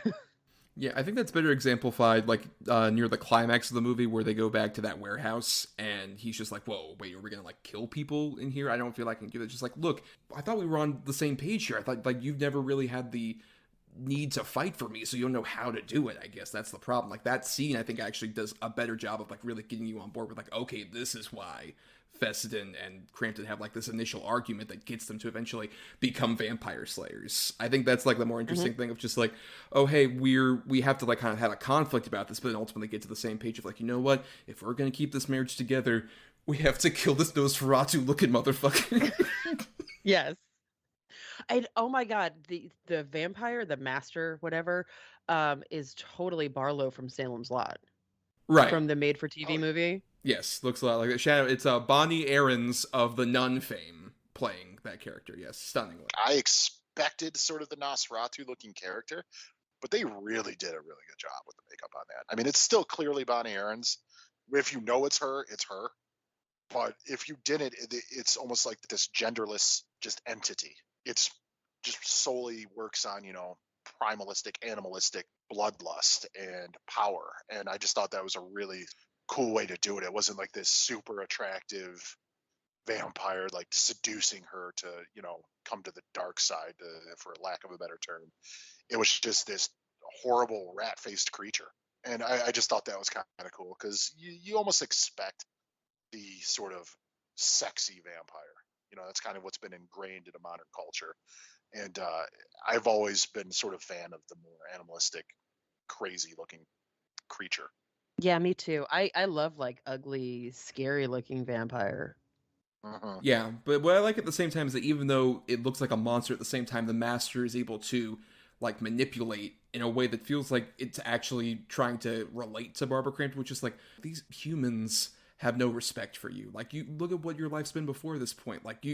Yeah, I think that's better exemplified like near the climax of the movie, where they go back to that warehouse and he's just like, whoa, wait, are we gonna like kill people in here? I don't feel like I can do that. Just like, look, I thought we were on the same page here. I thought like you've never really had the need to fight for me, so you don't know how to do it. I guess that's the problem. Like that scene, I think actually does a better job of like really getting you on board with like, okay, this is why Feston and Crampton have like this initial argument that gets them to eventually become vampire slayers. I think that's like the more interesting thing of just like, oh hey, we have to like kind of have a conflict about this, but then ultimately get to the same page of like, you know what, if we're gonna keep this marriage together, we have to kill this Nosferatu looking motherfucker. Yes. And oh my god, the vampire, the master, whatever, is totally Barlow from Salem's Lot. Right. From the made for TV movie. Yes, looks a lot like that. Shadow. It's Bonnie Aarons of the Nun fame playing that character. Yes, stunningly. I expected sort of the Nosferatu-looking character, but they really did a really good job with the makeup on that. I mean, it's still clearly Bonnie Aarons. If you know it's her, it's her. But if you didn't, it's almost like this genderless just entity. It's just solely works on, primalistic, animalistic bloodlust and power. And I just thought that was a really cool way to do it. It wasn't like this super attractive vampire like seducing her to come to the dark side, for lack of a better term. It was just this horrible rat-faced creature, and I just thought that was kind of cool, because you almost expect the sort of sexy vampire. That's kind of what's been ingrained into modern culture, and I've always been sort of fan of the more animalistic, crazy looking creature. Yeah, me too. I love like ugly, scary looking vampire. Yeah, but what I like at the same time is that even though it looks like a monster, at the same time the master is able to like manipulate in a way that feels like it's actually trying to relate to Barbara Crampton, which is like, these humans have no respect for you. Like, you look at what your life's been before this point. Like,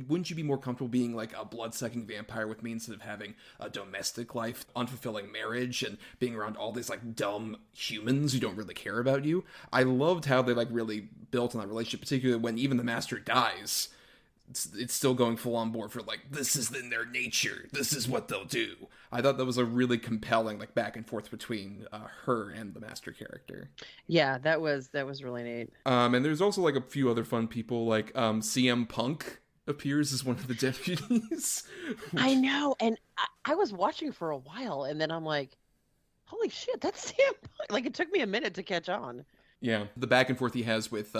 wouldn't you be more comfortable being like a blood-sucking vampire with me instead of having a domestic life, unfulfilling marriage, and being around all these like dumb humans who don't really care about you? I loved how they like really built on that relationship, particularly when even the master dies. It's still going full on board for like, this is in their nature, this is what they'll do. I thought that was a really compelling like back and forth between her and the master character. Yeah, that was really neat. And there's also like a few other fun people, like CM Punk appears as one of the deputies. I know, and I was watching for a while, and then I'm like, holy shit, that's CM Punk. Like, it took me a minute to catch on. Yeah, the back and forth he has with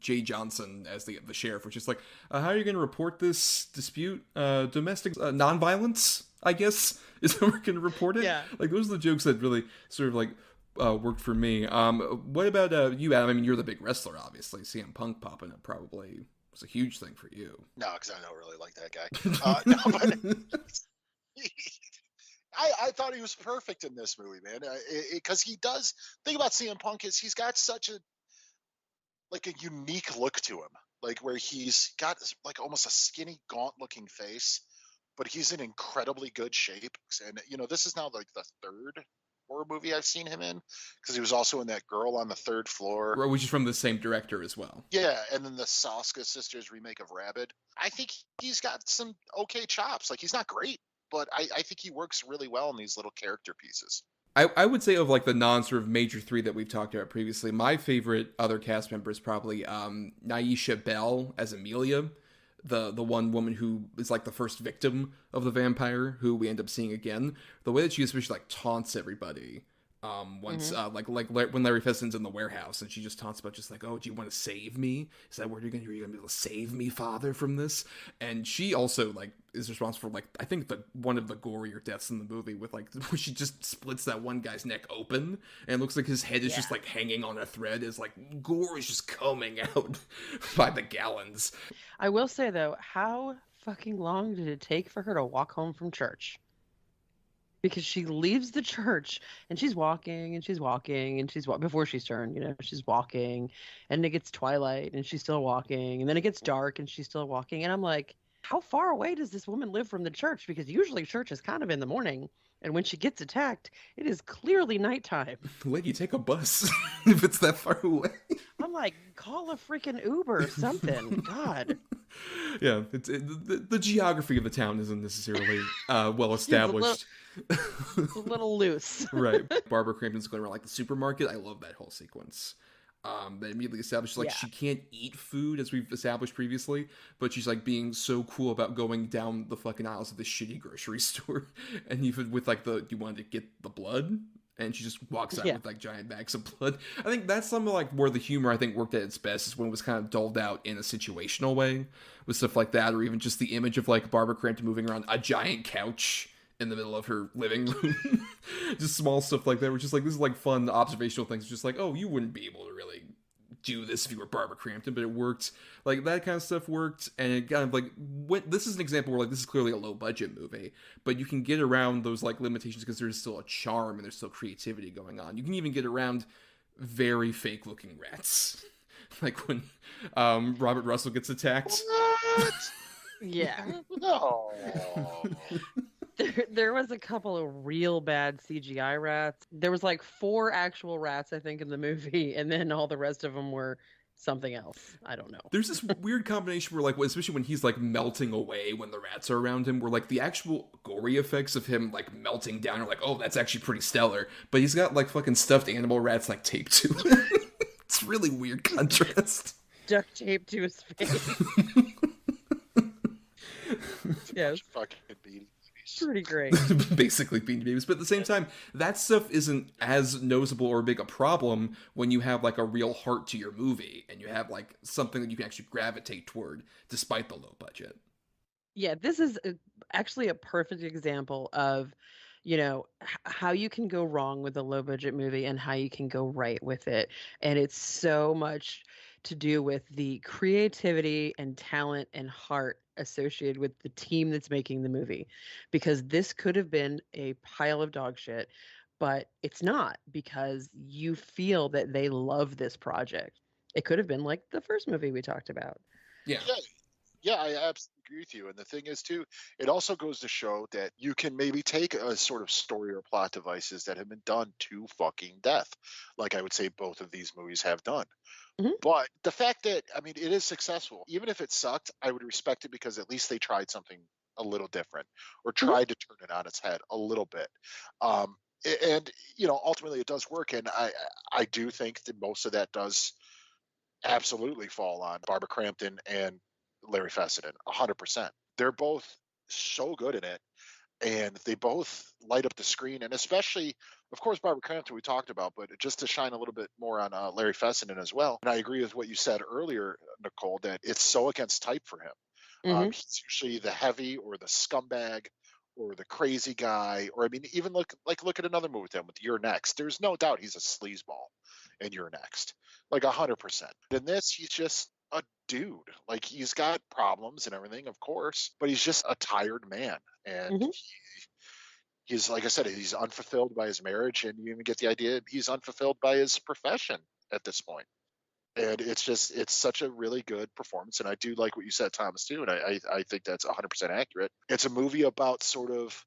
Jay Johnson as the sheriff, which is like, how are you going to report this dispute? Domestic nonviolence, I guess, is how we're going to report it. Yeah. Like, those are the jokes that really sort of like worked for me. What about you, Adam? I mean, you're the big wrestler, obviously. CM Punk popping up probably was a huge thing for you. No, because I don't really like that guy. No, but I thought he was perfect in this movie, man. Because he does. Thing about CM Punk is he's got such a unique look to him, like where he's got like almost a skinny, gaunt-looking face, but he's in incredibly good shape. And this is now like the third horror movie I've seen him in, because he was also in that Girl on the Third Floor, which is from the same director as well. Yeah, and then the Soska Sisters remake of Rabid. I think he's got some okay chops. Like, he's not great, but I think he works really well in these little character pieces. I would say of like the non-sort of major three that we've talked about previously, my favorite other cast member is probably Naisha Bell as Amelia, the one woman who is like the first victim of the vampire, who we end up seeing again. The way that she especially like taunts everybody. Once like when Larry Fesson's in the warehouse and she just taunts about just like, oh, do you want to save me? Is that where you're gonna be able to save me, father, from this? And she also like is responsible for like, I think one of the gorier deaths in the movie, with like where she just splits that one guy's neck open and it looks like his head is just like hanging on a thread, as like gore is just coming out by the gallons. I will say though, how fucking long did it take for her to walk home from church? Because she leaves the church and she's walking and she's walking and before she's turned, she's walking, and it gets twilight and she's still walking, and then it gets dark and she's still walking. And I'm like, how far away does this woman live from the church? Because usually church is kind of in the morning, and when she gets attacked, it is clearly nighttime. Lady, take a bus if it's that far away. I'm like, call a freaking Uber or something. God. Yeah, the geography of the town isn't necessarily well established. It's a little loose. Right. Barbara Crampton's going around like the supermarket. I love that whole sequence. They immediately established like she can't eat food, as we've established previously, but she's like being so cool about going down the fucking aisles of this shitty grocery store, and even with like you wanted to get the blood, and she just walks out with like giant bags of blood. I think that's some of like where the humor I think worked at its best, is when it was kind of doled out in a situational way with stuff like that, or even just the image of like Barbara Crampton moving around a giant couch in the middle of her living room. Just small stuff like that, which is like, this is like fun observational things. Just like, oh, you wouldn't be able to really do this if you were Barbara Crampton, but it worked. Like, that kind of stuff worked. And it kind of like, this is an example where like, this is clearly a low budget movie, but you can get around those like limitations because there's still a charm and there's still creativity going on. You can even get around very fake looking rats. Like when Robert Russell gets attacked. What? Yeah. No. There was a couple of real bad CGI rats. There was like 4 actual rats, I think, in the movie, and then all the rest of them were something else. I don't know. There's this weird combination where, like, especially when he's like melting away when the rats are around him, where like the actual gory effects of him like melting down are like, oh, that's actually pretty stellar. But he's got like fucking stuffed animal rats like taped to him. It's really weird contrast. Duct tape to his face. Yeah, fucking beating. Pretty great. Basically Beanie Babies, but at the same time, that stuff isn't as noticeable or big a problem when you have like a real heart to your movie and you have like something that you can actually gravitate toward despite the low budget. Yeah, this is actually a perfect example of, how you can go wrong with a low budget movie and how you can go right with it. And it's so much to do with the creativity and talent and heart associated with the team that's making the movie, because this could have been a pile of dog shit, but it's not, because you feel that they love this project It could have been like the first movie we talked about. Yeah. Yeah, I absolutely agree with you. And the thing is, too, it also goes to show that you can maybe take a sort of story or plot devices that have been done to fucking death, like I would say both of these movies have done. But the fact that, I mean, it is successful, even if it sucked, I would respect it because at least they tried something a little different or tried to turn it on its head a little bit. And, ultimately it does work. And I do think that most of that does absolutely fall on Barbara Crampton and Larry Fessenden, 100%. They're both so good in it, and they both light up the screen. And especially, of course, Barbara Crampton we talked about, but just to shine a little bit more on Larry Fessenden as well. And I agree with what you said earlier, Nicole, that it's so against type for him. He's usually the heavy or the scumbag or the crazy guy, or I mean, even look at another movie with him with You're Next. There's no doubt he's a sleazeball in You're Next, like 100%. In this, he's just a dude. Like, he's got problems and everything, of course, but he's just a tired man. And he's, like I said, he's unfulfilled by his marriage, and you even get the idea he's unfulfilled by his profession at this point. And it's such a really good performance. And I do like what you said, Thomas, too. And I think that's 100% accurate. It's a movie about sort of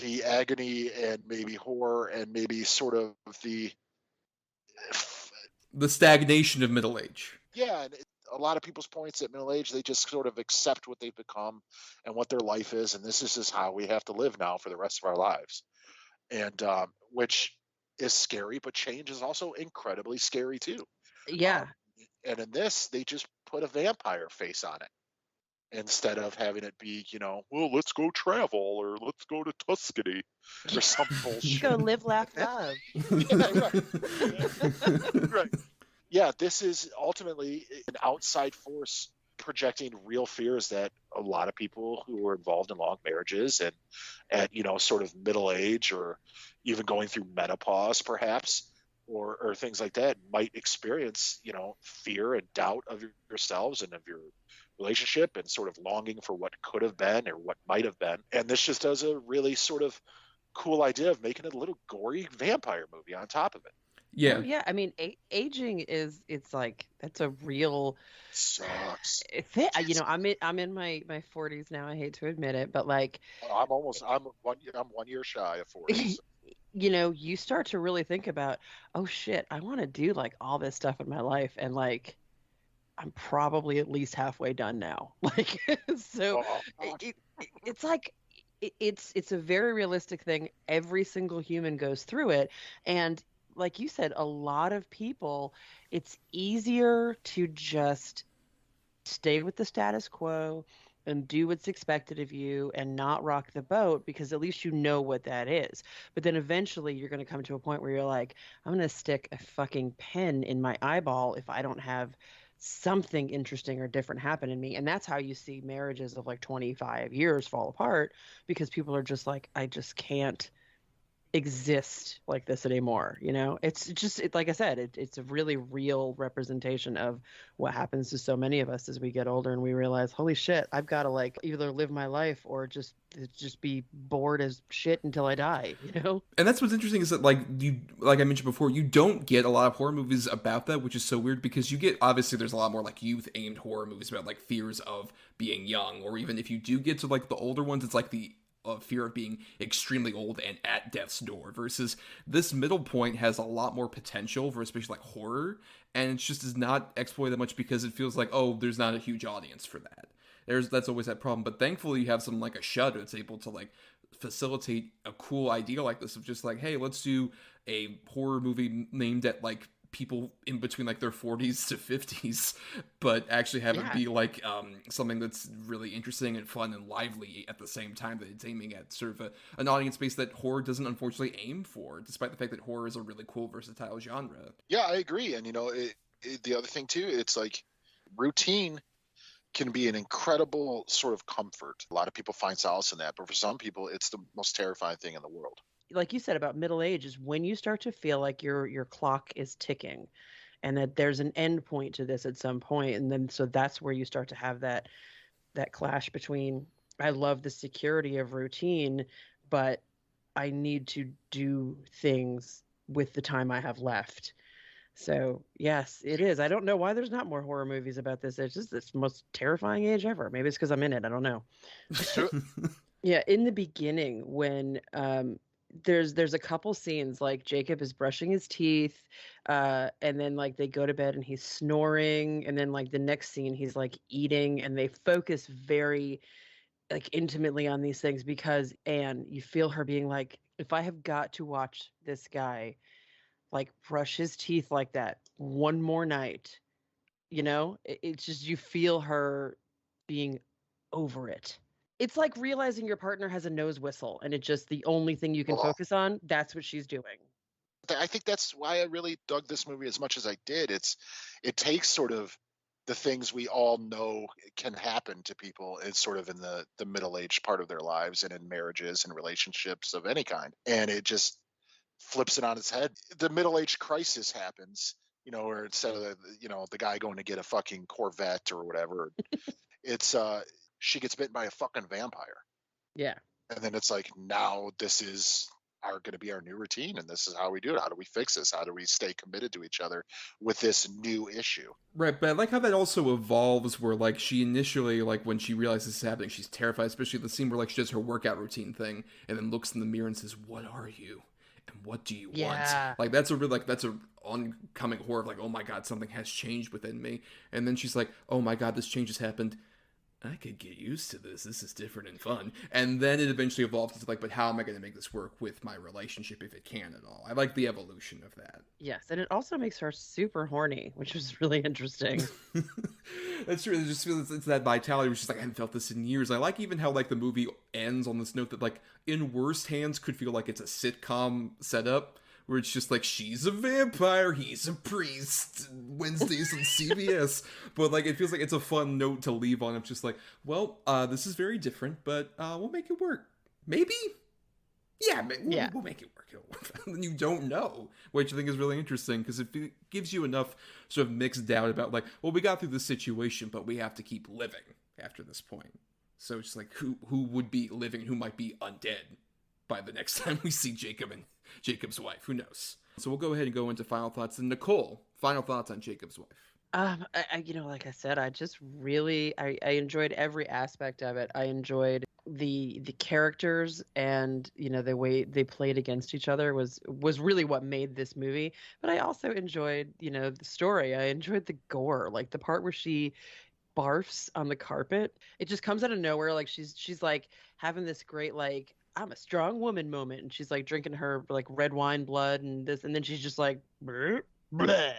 the agony and maybe horror and maybe sort of the stagnation of middle age. Yeah, and a lot of people's points at middle age, they just sort of accept what they've become and what their life is, and this is just how we have to live now for the rest of our lives. And which is scary, but change is also incredibly scary too. Yeah. And in this, they just put a vampire face on it instead of having it be, well, let's go travel or let's go to Tuscany or some bullshit. Go live, laugh, love. Right. Yeah, this is ultimately an outside force projecting real fears that a lot of people who are involved in long marriages and at, sort of middle age or even going through menopause, perhaps, or things like that might experience, fear and doubt of yourselves and of your relationship and sort of longing for what could have been or what might have been. And this just does a really sort of cool idea of making it a little gory vampire movie on top of it. Yeah. Yeah. I mean, aging it's like, that's a real sucks. I'm in my 40s now. I hate to admit it, but like, I'm 1 year shy of 40. You start to really think about, oh shit, I want to do like all this stuff in my life. And like, I'm probably at least halfway done now. Like, so it's like, it's a very realistic thing. Every single human goes through it. And like you said, a lot of people, it's easier to just stay with the status quo and do what's expected of you and not rock the boat because at least you know what that is. But then eventually you're going to come to a point where you're like, I'm going to stick a fucking pen in my eyeball if I don't have something interesting or different happen in me. And that's how you see marriages of like 25 years fall apart because people are just like, I just can't exist like this anymore. It's just like I said, it's a really real representation of what happens to so many of us as we get older and we realize, holy shit, I've got to like either live my life or just be bored as shit until I die. And that's what's interesting is that like I mentioned before, you don't get a lot of horror movies about that, which is so weird because you get, obviously there's a lot more like youth aimed horror movies about like fears of being young, or even if you do get to like the older ones, it's like the fear of being extremely old and at death's door, versus this middle point has a lot more potential for especially like horror, and it just is not exploited that much because it feels like, oh, there's not a huge audience for that. That's always that problem. But thankfully you have something like a Shudder that's able to like facilitate a cool idea like this of just like, hey, let's do a horror movie named at like people in between like their 40s to 50s, but actually have it be like something that's really interesting and fun and lively at the same time that it's aiming at sort of an audience base that horror doesn't unfortunately aim for, despite the fact that horror is a really cool, versatile genre. Yeah, I agree. And the other thing too, it's like routine can be an incredible sort of comfort. A lot of people find solace in that, but for some people it's the most terrifying thing in the world. Like you said about middle age, is when you start to feel like your clock is ticking and that there's an end point to this at some point. And then, so that's where you start to have that clash between, I love the security of routine, but I need to do things with the time I have left. So yes, it is. I don't know why there's not more horror movies about this. It's just this most terrifying age ever. Maybe it's because I'm in it. I don't know. Yeah, in the beginning when there's a couple scenes like Jacob is brushing his teeth, and then like they go to bed and he's snoring, and then like the next scene he's like eating, and they focus very like intimately on these things because Anne, you feel her being like, if I have got to watch this guy like brush his teeth like that one more night, it's just you feel her being over it. It's like realizing your partner has a nose whistle and it's just the only thing you can focus on. That's what she's doing. I think that's why I really dug this movie as much as I did. It takes sort of the things we all know can happen to people. It's sort of in the middle-aged part of their lives and in marriages and relationships of any kind. And it just flips it on its head. The middle-age crisis happens, where instead of the guy going to get a fucking Corvette or whatever, it's she gets bitten by a fucking vampire. Yeah. And then it's like, now this is going to be our new routine, and this is how we do it. How do we fix this? How do we stay committed to each other with this new issue? Right, but I like how that also evolves where, like, she initially, like, when she realizes this is happening, she's terrified, especially the scene where, like, she does her workout routine thing and then looks in the mirror and says, "What are you? And what do you want?" Like, that's a oncoming horror of, like, oh my god, something has changed within me. And then she's like, oh my god, this change has happened. I could get used to this. This is different and fun. And then it eventually evolves into like, but how am I going to make this work with my relationship if it can at all? I like the evolution of that. Yes, and it also makes her super horny, which was really interesting. That's true. It just feels it's that vitality where she's like, I haven't felt this in years. I like even how like the movie ends on this note that like in worst hands could feel like it's a sitcom setup. Where it's just like, she's a vampire, he's a priest, Wednesdays on CBS. But like, it feels like it's a fun note to leave on. It's just like, well, this is very different, but we'll make it work. Maybe? Yeah, we'll make it work. You don't know, which I think is really interesting, because it gives you enough sort of mixed doubt about like, well, we got through this situation, but we have to keep living after this point. So it's like, who would be living, who might be undead by the next time we see Jacob and Jacob's wife? Who knows? So we'll go ahead and go into final thoughts. And Nicole, final thoughts on Jacob's wife. Like I said, I just really, I enjoyed every aspect of it. I enjoyed the characters, and the way they played against each other was really what made this movie. But I also enjoyed, the story. I enjoyed the gore, like the part where she barfs on the carpet. It just comes out of nowhere. Like she's like having this great like, I'm a strong woman moment, and she's like drinking her like red wine blood and this, and then she's just like bleh, bleh,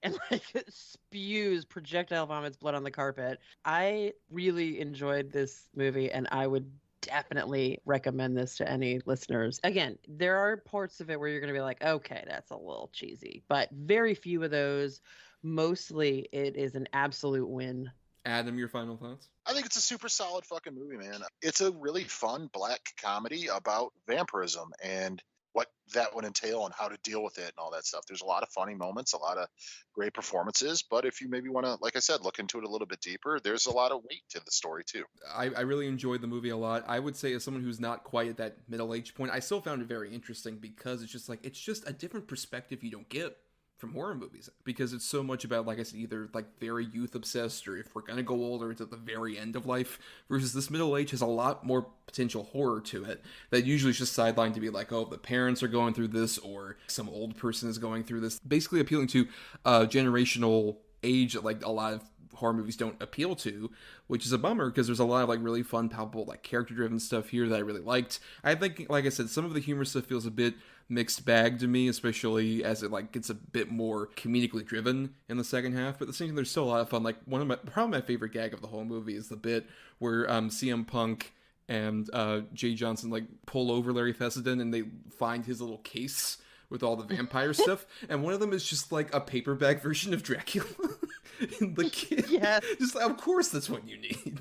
and like spews projectile vomits blood on the carpet. I really enjoyed this movie, and I would definitely recommend this to any listeners. Again, there are parts of it where you're going to be like, okay, that's a little cheesy, but very few of those. Mostly it is an absolute win. Adam, your final thoughts? I think it's a super solid fucking movie, man. It's a really fun black comedy about vampirism and what that would entail and how to deal with it and all that stuff. There's a lot of funny moments, a lot of great performances, but if you maybe want to, like I said, look into it a little bit deeper, there's a lot of weight to the story too. I really enjoyed the movie a lot. I would say as someone who's not quite at that middle-aged point, I still found it very interesting because it's just a different perspective you don't get from horror movies, because it's so much about, like I said, either like very youth obsessed, or if we're gonna go older, it's at the very end of life, versus this middle age has a lot more potential horror to it that usually is just sidelined to be like, oh, the parents are going through this, or some old person is going through this, basically appealing to generational age that like a lot of horror movies don't appeal to, which is a bummer, because there's a lot of like really fun, palpable, like character driven stuff here that I really liked. I think, like I said, some of the humor stuff feels a bit mixed bag to me, especially as it like gets a bit more comedically driven in the second half, but at the same time there's still a lot of fun. Like probably my favorite gag of the whole movie is the bit where CM Punk and Jay Johnson like pull over Larry Fessenden and they find his little case with all the vampire stuff, and one of them is just like a paperback version of Dracula. And the kid, just of course that's what you need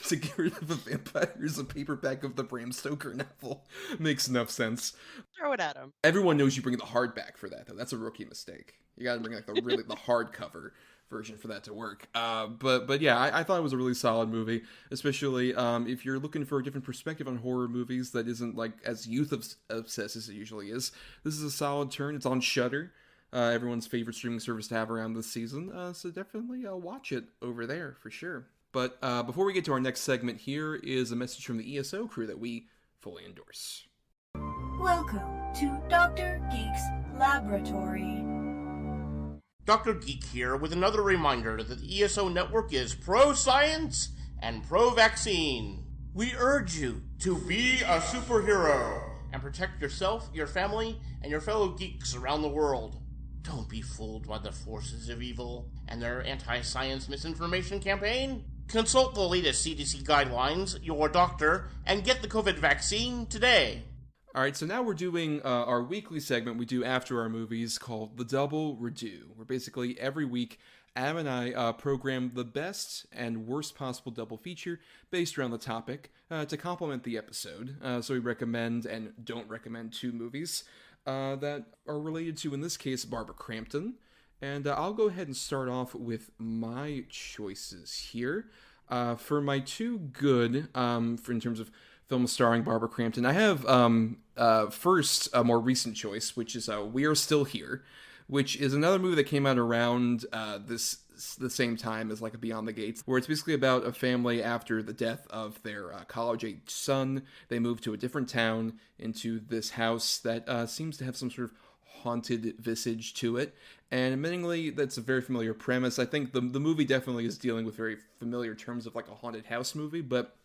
to get rid of a vampire, is a paperback of the Bram Stoker novel. Makes enough sense. Throw it at him. Everyone knows you bring the hardback for that, though. That's a rookie mistake. You got to bring like the hardcover version for that to work. But yeah, I thought it was a really solid movie, especially if you're looking for a different perspective on horror movies that isn't like as youth obsessed as it usually is. This is a solid turn. It's on Shudder. everyone's favorite streaming service to have around this season. So definitely watch it over there for sure. But before we get to our next segment, here is a message from the ESO crew that we fully endorse. Welcome to Dr. Geek's Laboratory. Dr. Geek here with another reminder that the ESO Network is pro-science and pro-vaccine. We urge you to be a superhero and protect yourself, your family, and your fellow geeks around the world. Don't be fooled by the forces of evil and their anti-science misinformation campaign. Consult the latest CDC guidelines, your doctor, and get the COVID vaccine today. All right, so now we're doing our weekly segment we do after our movies called The Double Redo, where basically every week Adam and I program the best and worst possible double feature based around the topic to complement the episode. So we recommend and don't recommend 2 movies that are related to, in this case, Barbara Crampton. And I'll go ahead and start off with my choices here. For my 2 good, in terms of film starring Barbara Crampton, I have first a more recent choice, which is We Are Still Here, which is another movie that came out around the same time as like Beyond the Gates, where it's basically about a family after the death of their college-age son. They move to a different town into this house that seems to have some sort of haunted visage to it, and admittingly that's a very familiar premise. I think the movie definitely is dealing with very familiar terms of like a haunted house movie, but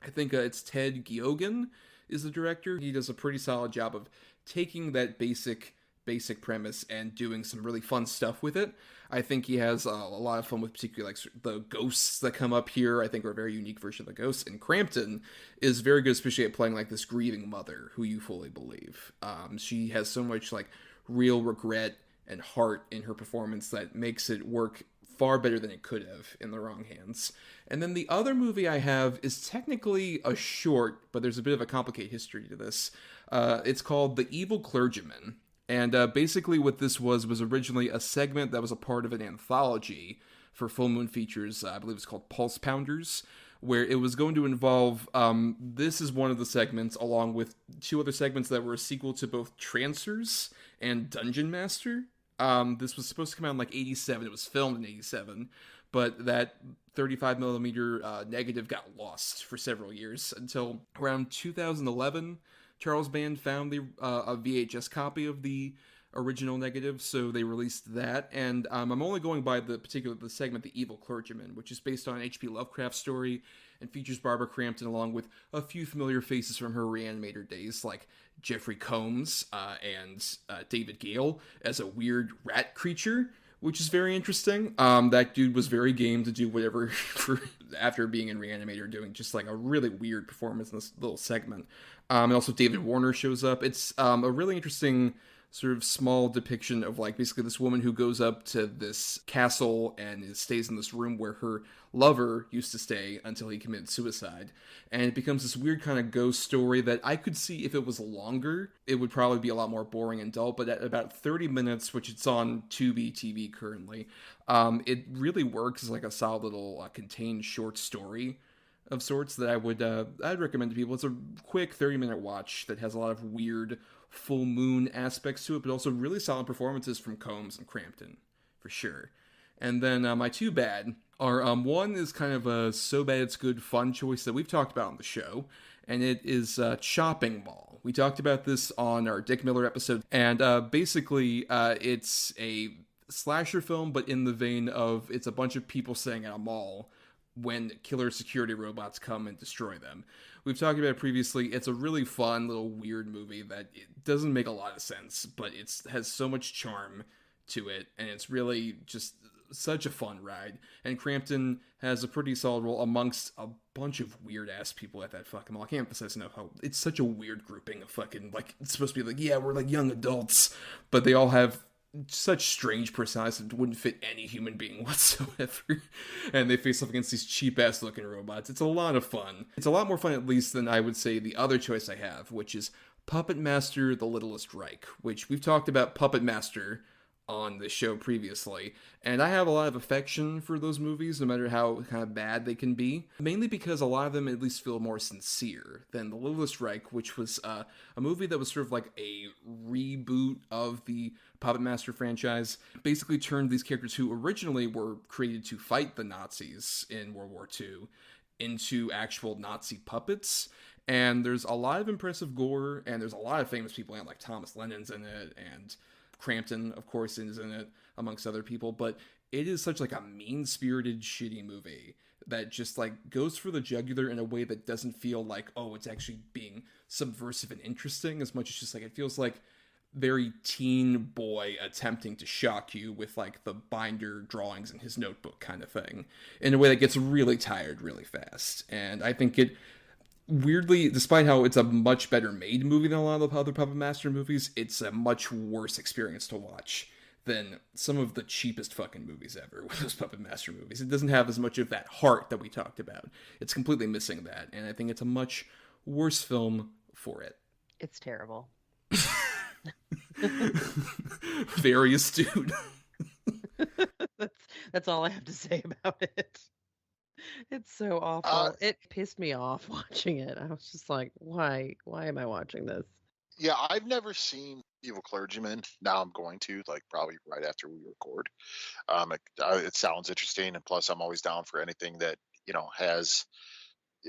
I think it's Ted Geoghegan is the director. He does a pretty solid job of taking that basic premise and doing some really fun stuff with it. I think he has a lot of fun with particularly like the ghosts that come up here. I think are a very unique version of the ghosts. And Crampton is very good, especially at playing like this grieving mother who you fully believe. She has so much like real regret and heart in her performance that makes it work far better than it could have in the wrong hands. And then the other movie I have is technically a short, but there's a bit of a complicated history to this. It's called The Evil Clergyman. And basically what this was originally a segment that was a part of an anthology for Full Moon Features. I believe it's called Pulse Pounders, where it was going to involve, this is one of the segments, along with 2 other segments that were a sequel to both Trancers and Dungeon Master. This was supposed to come out in like 87. It was filmed in 87, but that 35mm negative got lost for several years until around 2011. Charles Band found a VHS copy of the original negative, so they released that. And I'm only going by the segment, The Evil Clergyman, which is based on an H.P. Lovecraft story and features Barbara Crampton along with a few familiar faces from her Re-Animator days, like Jeffrey Combs and David Gale as a weird rat creature, which is very interesting. That dude was very game to do whatever after being in Re-Animator, doing just like a really weird performance in this little segment. And also David Warner shows up. It's a really interesting sort of small depiction of like basically this woman who goes up to this castle and stays in this room where her lover used to stay until he committed suicide. And it becomes this weird kind of ghost story that I could see if it was longer, it would probably be a lot more boring and dull. But at about 30 minutes, which it's on Tubi TV currently, it really works as like a solid little contained short story of sorts that I'd recommend to people. It's a quick 30-minute watch that has a lot of weird full moon aspects to it, but also really solid performances from Combs and Crampton, for sure. And then my 2 bad are, one is kind of a so bad it's good fun choice that we've talked about on the show, and it is Chopping Mall. We talked about this on our Dick Miller episode, and basically it's a slasher film, but in the vein of it's a bunch of people staying at a mall when killer security robots come and destroy them. We've talked about it previously. It's a really fun little weird movie that it doesn't make a lot of sense, but it has so much charm to it, and it's really just such a fun ride. And Crampton has a pretty solid role amongst a bunch of weird ass people at that fucking mall. I can't emphasize enough how it's such a weird grouping of fucking, like, it's supposed to be like, yeah, we're like young adults, but they all have such strange personalities that wouldn't fit any human being whatsoever. And they face off against these cheap-ass looking robots. It's a lot of fun. It's a lot more fun, at least, than I would say the other choice I have, which is Puppet Master: The Littlest Reich, which we've talked about Puppet Master on the show previously, and I have a lot of affection for those movies, no matter how kind of bad they can be, mainly because a lot of them at least feel more sincere than The Littlest Strike, which was a movie that was sort of like a reboot of the Puppet Master franchise, basically turned these characters who originally were created to fight the Nazis in World War II into actual Nazi puppets. And there's a lot of impressive gore, and there's a lot of famous people in it, like Thomas Lennon's in it, and Crampton, of course, is in it, amongst other people, but it is such like a mean-spirited, shitty movie that just like goes for the jugular in a way that doesn't feel like, oh, it's actually being subversive and interesting, as much as just like, it feels like very teen boy attempting to shock you with like the binder drawings in his notebook kind of thing, in a way that gets really tired really fast. And I think it, weirdly, despite how it's a much better made movie than a lot of the other Puppet Master movies, it's a much worse experience to watch than some of the cheapest fucking movies ever with those Puppet Master movies. It doesn't have as much of that heart that we talked about. It's completely missing that, and I think it's a much worse film for it. It's terrible. Very astute. That's all I have to say about it. It's so awful. It pissed me off watching it. I was just like, why am I watching this? Yeah, I've never seen Evil Clergyman. Now I'm going to, like, probably right after we record. It sounds interesting, and plus I'm always down for anything that, you know, has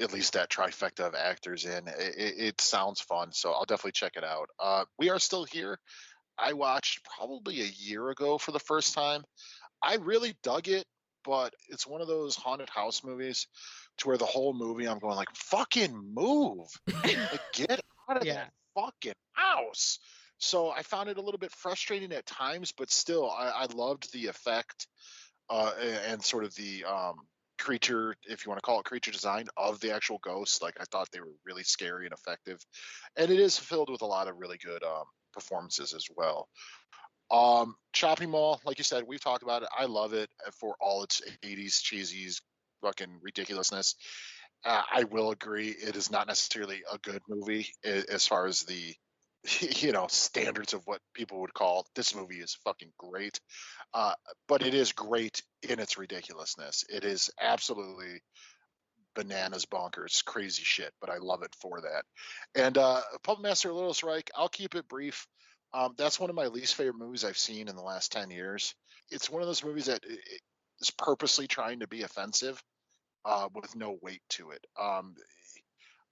at least that trifecta of actors in. It sounds fun, so I'll definitely check it out. We Are Still Here, I watched probably a year ago for the first time. I really dug it, but it's one of those haunted house movies to where the whole movie I'm going like, fucking move. Like, get out of that fucking house. So I found it a little bit frustrating at times, but still I loved the effect and sort of the creature, if you want to call it creature design, of the actual ghosts. Like, I thought they were really scary and effective. And it is filled with a lot of really good performances as well. Chopping Mall, like you said, we've talked about it. I love it for all its 80s cheesy fucking ridiculousness. I will agree, it is not necessarily a good movie as far as the, you know, standards of what people would call this movie is fucking great. But it is great in its ridiculousness. It is absolutely bananas, bonkers, crazy shit, but I love it for that. And Puppet Master Little Strike, I'll keep it brief. That's one of my least favorite movies I've seen in the last 10 years. It's one of those movies that is purposely trying to be offensive with no weight to it.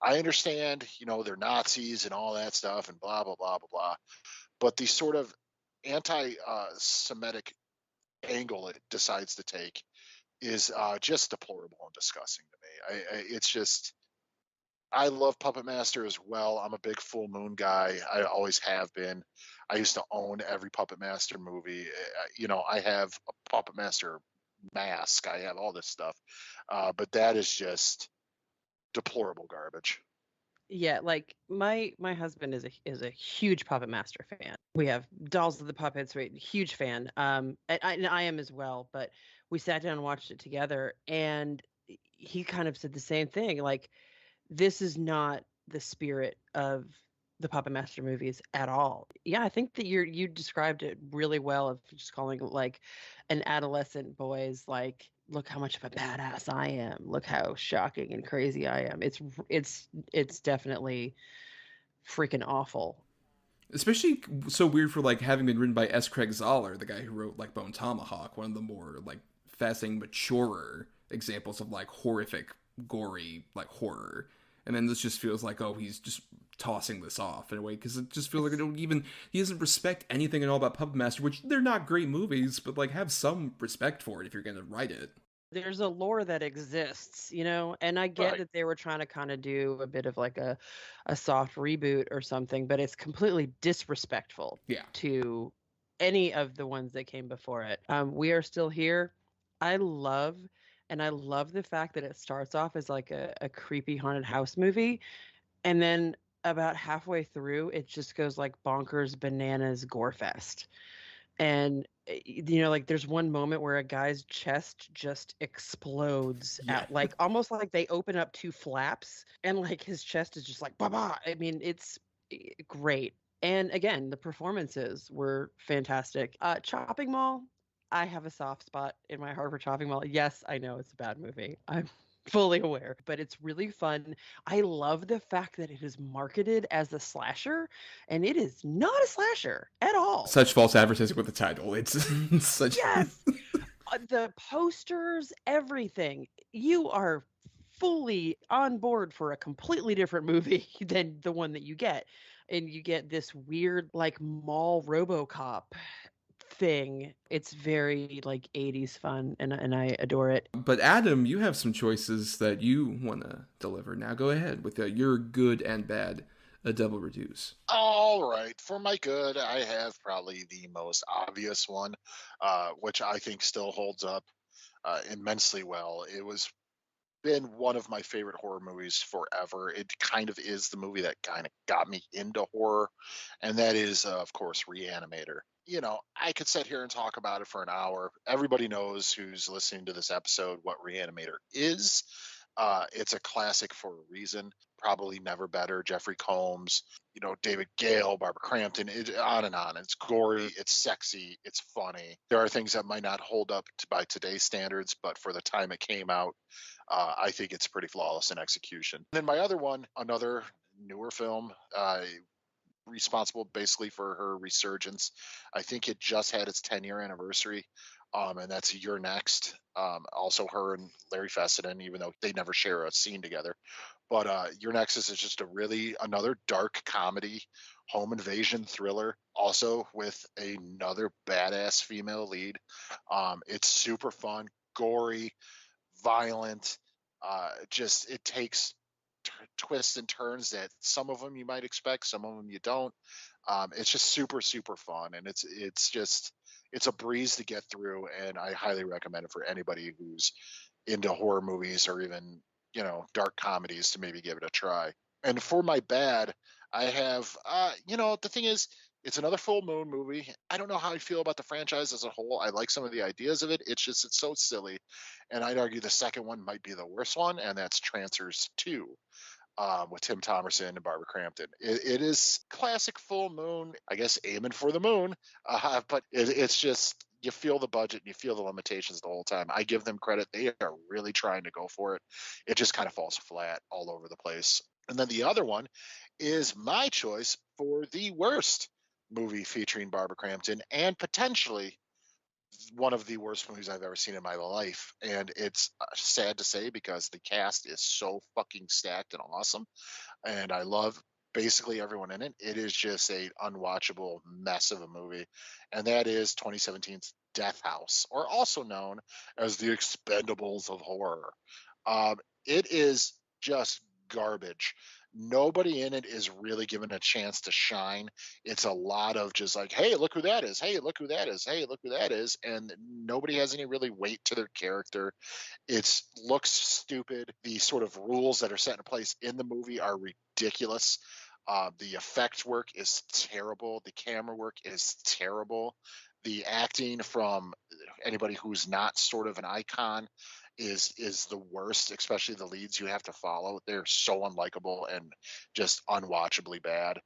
I understand, you know, they're Nazis and all that stuff and blah, blah, blah, blah, blah. But the sort of anti-Semitic angle it decides to take is just deplorable and disgusting to me. It's just... I love Puppet Master as well. I'm a big Full Moon guy. I always have been. I used to own every Puppet Master movie. You know, I have a Puppet Master mask. I have all this stuff. But that is just deplorable garbage. Yeah, like my husband is a huge Puppet Master fan. We have Dolls of the Puppets, right? Huge fan. And I am as well. But we sat down and watched it together, and he kind of said the same thing. Like, this is not the spirit of the Puppet Master movies at all. Yeah, I think that you described it really well, of just calling it like an adolescent boy's like, look how much of a badass I am. Look how shocking and crazy I am. It's definitely freaking awful. Especially so weird for like having been written by S. Craig Zoller, the guy who wrote like Bone Tomahawk, one of the more like fascinating, maturer examples of like horrific, gory like horror. And then this just feels like, oh, he's just tossing this off in a way, because it just feels like he doesn't respect anything at all about Puppet Master, which they're not great movies, but like have some respect for it if you're going to write it. There's a lore that exists, you know, and I get that they were trying to kind of do a bit of like a soft reboot or something, but it's completely disrespectful to any of the ones that came before it. We Are Still Here. I love the fact that it starts off as like a creepy haunted house movie. And then about halfway through, it just goes like bonkers, bananas, gore fest. And, you know, like there's one moment where a guy's chest just explodes at like, almost like they open up two flaps and like his chest is just like, bah. I mean, it's great. And again, the performances were fantastic. Chopping Mall, I have a soft spot in my heart for Chopping Mall. Yes, I know it's a bad movie. I'm fully aware, but it's really fun. I love the fact that it is marketed as a slasher, and it is not a slasher at all. Such false advertising with the title. It's such. Yes. The posters, everything. You are fully on board for a completely different movie than the one that you get. And you get this weird, like, mall RoboCop thing. It's very, like, 80s fun, and I adore it. But Adam, you have some choices that you want to deliver. Now go ahead with your good and bad, a double reduce. All right. For my good, I have probably the most obvious one, which I think still holds up immensely well. It was been one of my favorite horror movies forever. It kind of is the movie that kind of got me into horror, and that is, of course, Re-Animator. You know, I could sit here and talk about it for an hour. Everybody knows who's listening to this episode what Re-Animator is. It's a classic for a reason. Probably never better. Jeffrey Combs, David Gale, Barbara Crampton, on and on. It's gory, it's sexy, it's funny. There are things that might not hold up by today's standards, but for the time it came out, I think it's pretty flawless in execution. And then my other one, another newer film, responsible basically for her resurgence. I think it just had its 10-year anniversary. And that's You're Next. Also her and Larry Fessenden, even though they never share a scene together. But You're Next is just another dark comedy, home invasion thriller, also with another badass female lead. It's super fun, gory, violent. It takes twists and turns that some of them you might expect, some of them you don't. It's just super, super fun. And it's a breeze to get through, and I highly recommend it for anybody who's into horror movies or even, dark comedies to maybe give it a try. And for my bad, I have, the thing is, it's another full moon movie. I don't know how I feel about the franchise as a whole. I like some of the ideas of it. It's so silly. And I'd argue the second one might be the worst one, and that's Trancers 2. With Tim Thomerson and Barbara Crampton. It is classic full moon, I guess, aiming for the moon, but it's just, you feel the budget and you feel the limitations the whole time. I give them credit. They are really trying to go for it. It just kind of falls flat all over the place. And then the other one is my choice for the worst movie featuring Barbara Crampton, and potentially one of the worst movies I've ever seen in my life. And it's sad to say because the cast is so fucking stacked and awesome, and I love basically everyone in it. It is just a unwatchable mess of a movie, and that is 2017's Death House, or also known as The Expendables of horror. It is just garbage. Nobody in it is really given a chance to shine. It's a lot of just like, hey, look who that is. Hey, look who that is. Hey, look who that is. And nobody has any really weight to their character. It looks stupid. The sort of rules that are set in place in the movie are ridiculous. The effect work is terrible. The camera work is terrible. The acting from anybody who's not sort of an icon is the worst, especially the leads you have to follow. They're so unlikable and just unwatchably bad.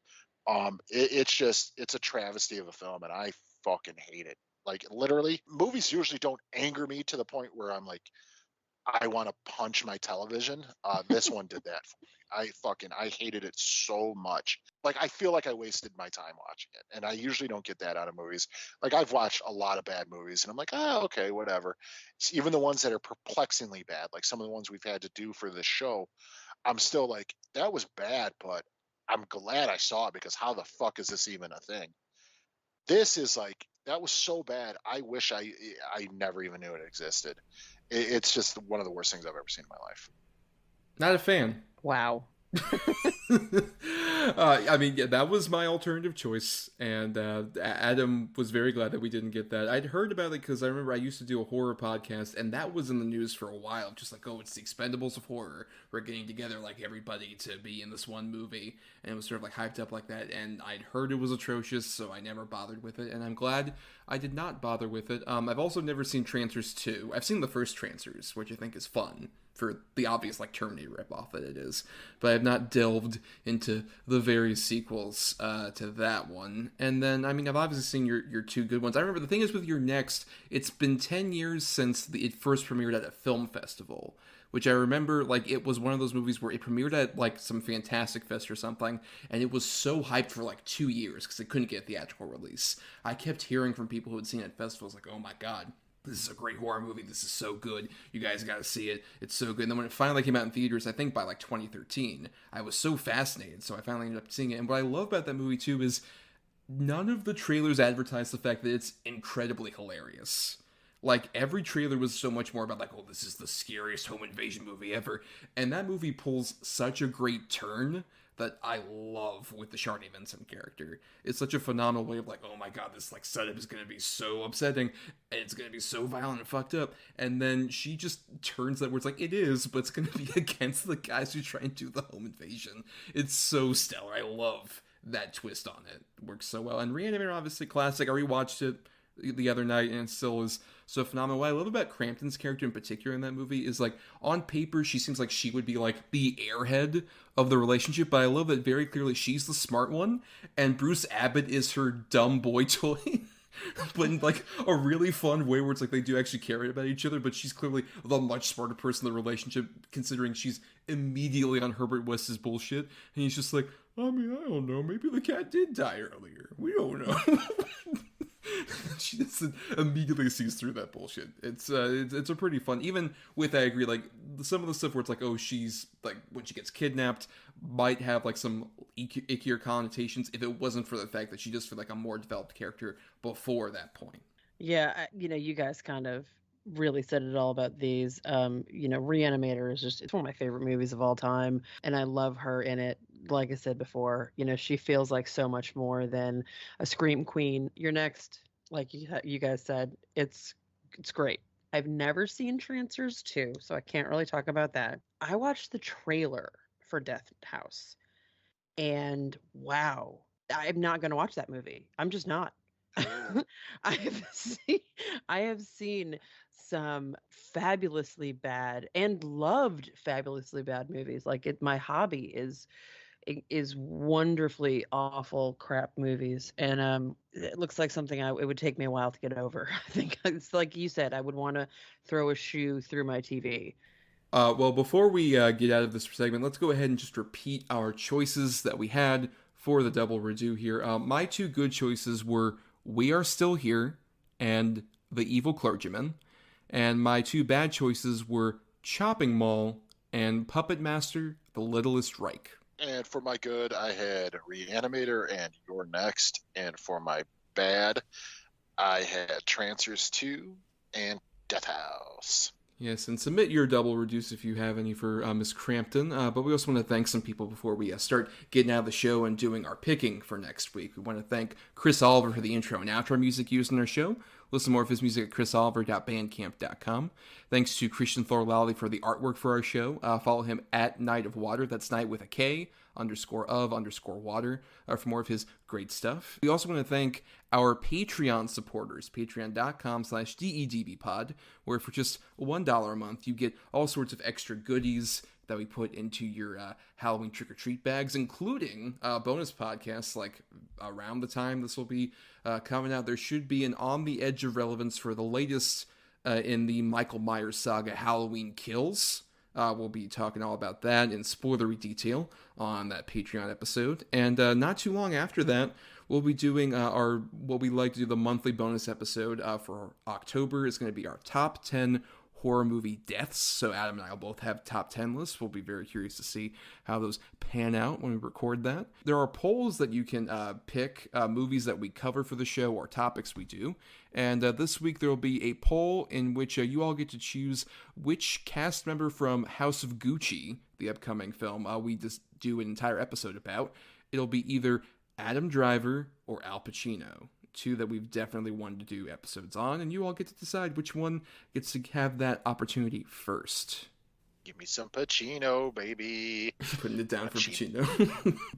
It's a travesty of a film, and I fucking hate it. Like, literally, movies usually don't anger me to the point where I'm like, I want to punch my television. This one did that for me. I hated it so much. Like, I feel like I wasted my time watching it. And I usually don't get that out of movies. Like, I've watched a lot of bad movies and I'm like, okay, whatever. Even the ones that are perplexingly bad, like some of the ones we've had to do for this show, I'm still like, that was bad, but I'm glad I saw it, because how the fuck is this even a thing? This is like, that was so bad. I wish I never even knew it existed. It's just one of the worst things I've ever seen in my life. Not a fan. Wow. I mean, yeah, that was my alternative choice, and Adam was very glad that we didn't get that. I'd heard about it because I remember I used to do a horror podcast, and that was in the news for a while, just like, oh, it's the Expendables of horror. We're getting together, like, everybody to be in this one movie, and it was sort of, like, hyped up like that, and I'd heard it was atrocious, so I never bothered with it, and I'm glad I did not bother with it. I've also never seen Trancers 2. I've seen the first Trancers, which I think is fun. for the obvious like Terminator ripoff that it is. But I have not delved into the various sequels to that one. And then, I mean, I've obviously seen your two good ones. I remember the thing is with your next, it's been 10 years since it first premiered at a film festival, which I remember, like, it was one of those movies where it premiered at, like, some Fantastic Fest or something, and it was so hyped for, like, 2 years because it couldn't get a theatrical release. I kept hearing from people who had seen it at festivals, like, oh my god, this is a great horror movie, this is so good, you guys gotta see it, it's so good. And then when it finally came out in theaters, I think by, like, 2013, I was so fascinated, so I finally ended up seeing it. And what I love about that movie, too, is none of the trailers advertise the fact that it's incredibly hilarious. Like, every trailer was so much more about, like, oh, this is the scariest home invasion movie ever. And that movie pulls such a great turn that I love with the Sharni Vincent character. It's such a phenomenal way of, like, oh my god, this, like, setup is going to be so upsetting, and it's going to be so violent and fucked up. And then she just turns that where it's like, it is, but it's going to be against the guys who try and do the home invasion. It's so stellar. I love that twist on it. It works so well. And Re-Animator, obviously, classic. I rewatched it the other night, and it still is so phenomenal. What I love about Crampton's character in particular in that movie is, like, on paper, she seems like she would be, like, the airhead of the relationship, but I love that very clearly she's the smart one, and Bruce Abbott is her dumb boy toy. But in, like, a really fun way where it's like they do actually care about each other, but she's clearly the much smarter person in the relationship, considering she's immediately on Herbert West's bullshit, and he's just like, I mean, I don't know, maybe the cat did die earlier. We don't know. She just immediately sees through that bullshit. It's a pretty fun, even with, I agree, like, some of the stuff where it's like, oh, she's, like, when she gets kidnapped, might have, like, some ickier connotations if it wasn't for the fact that she just felt like a more developed character before that point. Yeah, you know, you guys kind of really said it all about these. You know, Re-Animator is just, it's one of my favorite movies of all time, and I love her in it. Like I said before, you know, she feels like so much more than a scream queen. Your next, like you guys said, it's great. I've never seen Trancers 2, so I can't really talk about that. I watched the trailer for Death House, and wow, I'm not going to watch that movie. I'm just not. I have seen some fabulously bad and loved fabulously bad movies. Like, my hobby is wonderfully awful crap movies, and it looks like something it would take me a while to get over. I think it's like you said, I would want to throw a shoe through my TV. Well, before we get out of this segment, let's go ahead and just repeat our choices that we had for the double redo here. My two good choices were We Are Still Here and The Evil Clergyman, and my two bad choices were Chopping Mall and Puppet Master: The Littlest Reich. And for my good, I had Re-Animator and You're Next. And for my bad, I had Trancers 2 and Death House. Yes, and submit your double reduce if you have any for Miss Crampton. But we also want to thank some people before we start getting out of the show and doing our picking for next week. We want to thank Chris Oliver for the intro and outro music used in our show. Listen to more of his music at chrisoliver.bandcamp.com. Thanks to Christian Thorlally for the artwork for our show. Follow him at Night of Water. That's Night with a K, _of_water, for more of his great stuff. We also want to thank our Patreon supporters, patreon.com/DEDBpod, where for just $1 a month, you get all sorts of extra goodies that we put into your Halloween trick-or-treat bags, including bonus podcasts like around the time this will be coming out. There should be an On the Edge of Relevance for the latest in the Michael Myers saga, Halloween Kills. We'll be talking all about that in spoilery detail on that Patreon episode. And not too long after that, we'll be doing what we like to do, the monthly bonus episode for October. Is going to be our top 10 horror movie deaths. So Adam and I will both have top 10 lists. We'll be very curious to see how those pan out when we record that. There are polls that you can pick movies that we cover for the show or topics we do. And this week there will be a poll in which you all get to choose which cast member from House of Gucci, the upcoming film, we just do an entire episode about. It'll be either Adam Driver or Al Pacino. Two that we've definitely wanted to do episodes on, and you all get to decide which one gets to have that opportunity first. Give me some Pacino, baby. Putting it down for Pacino.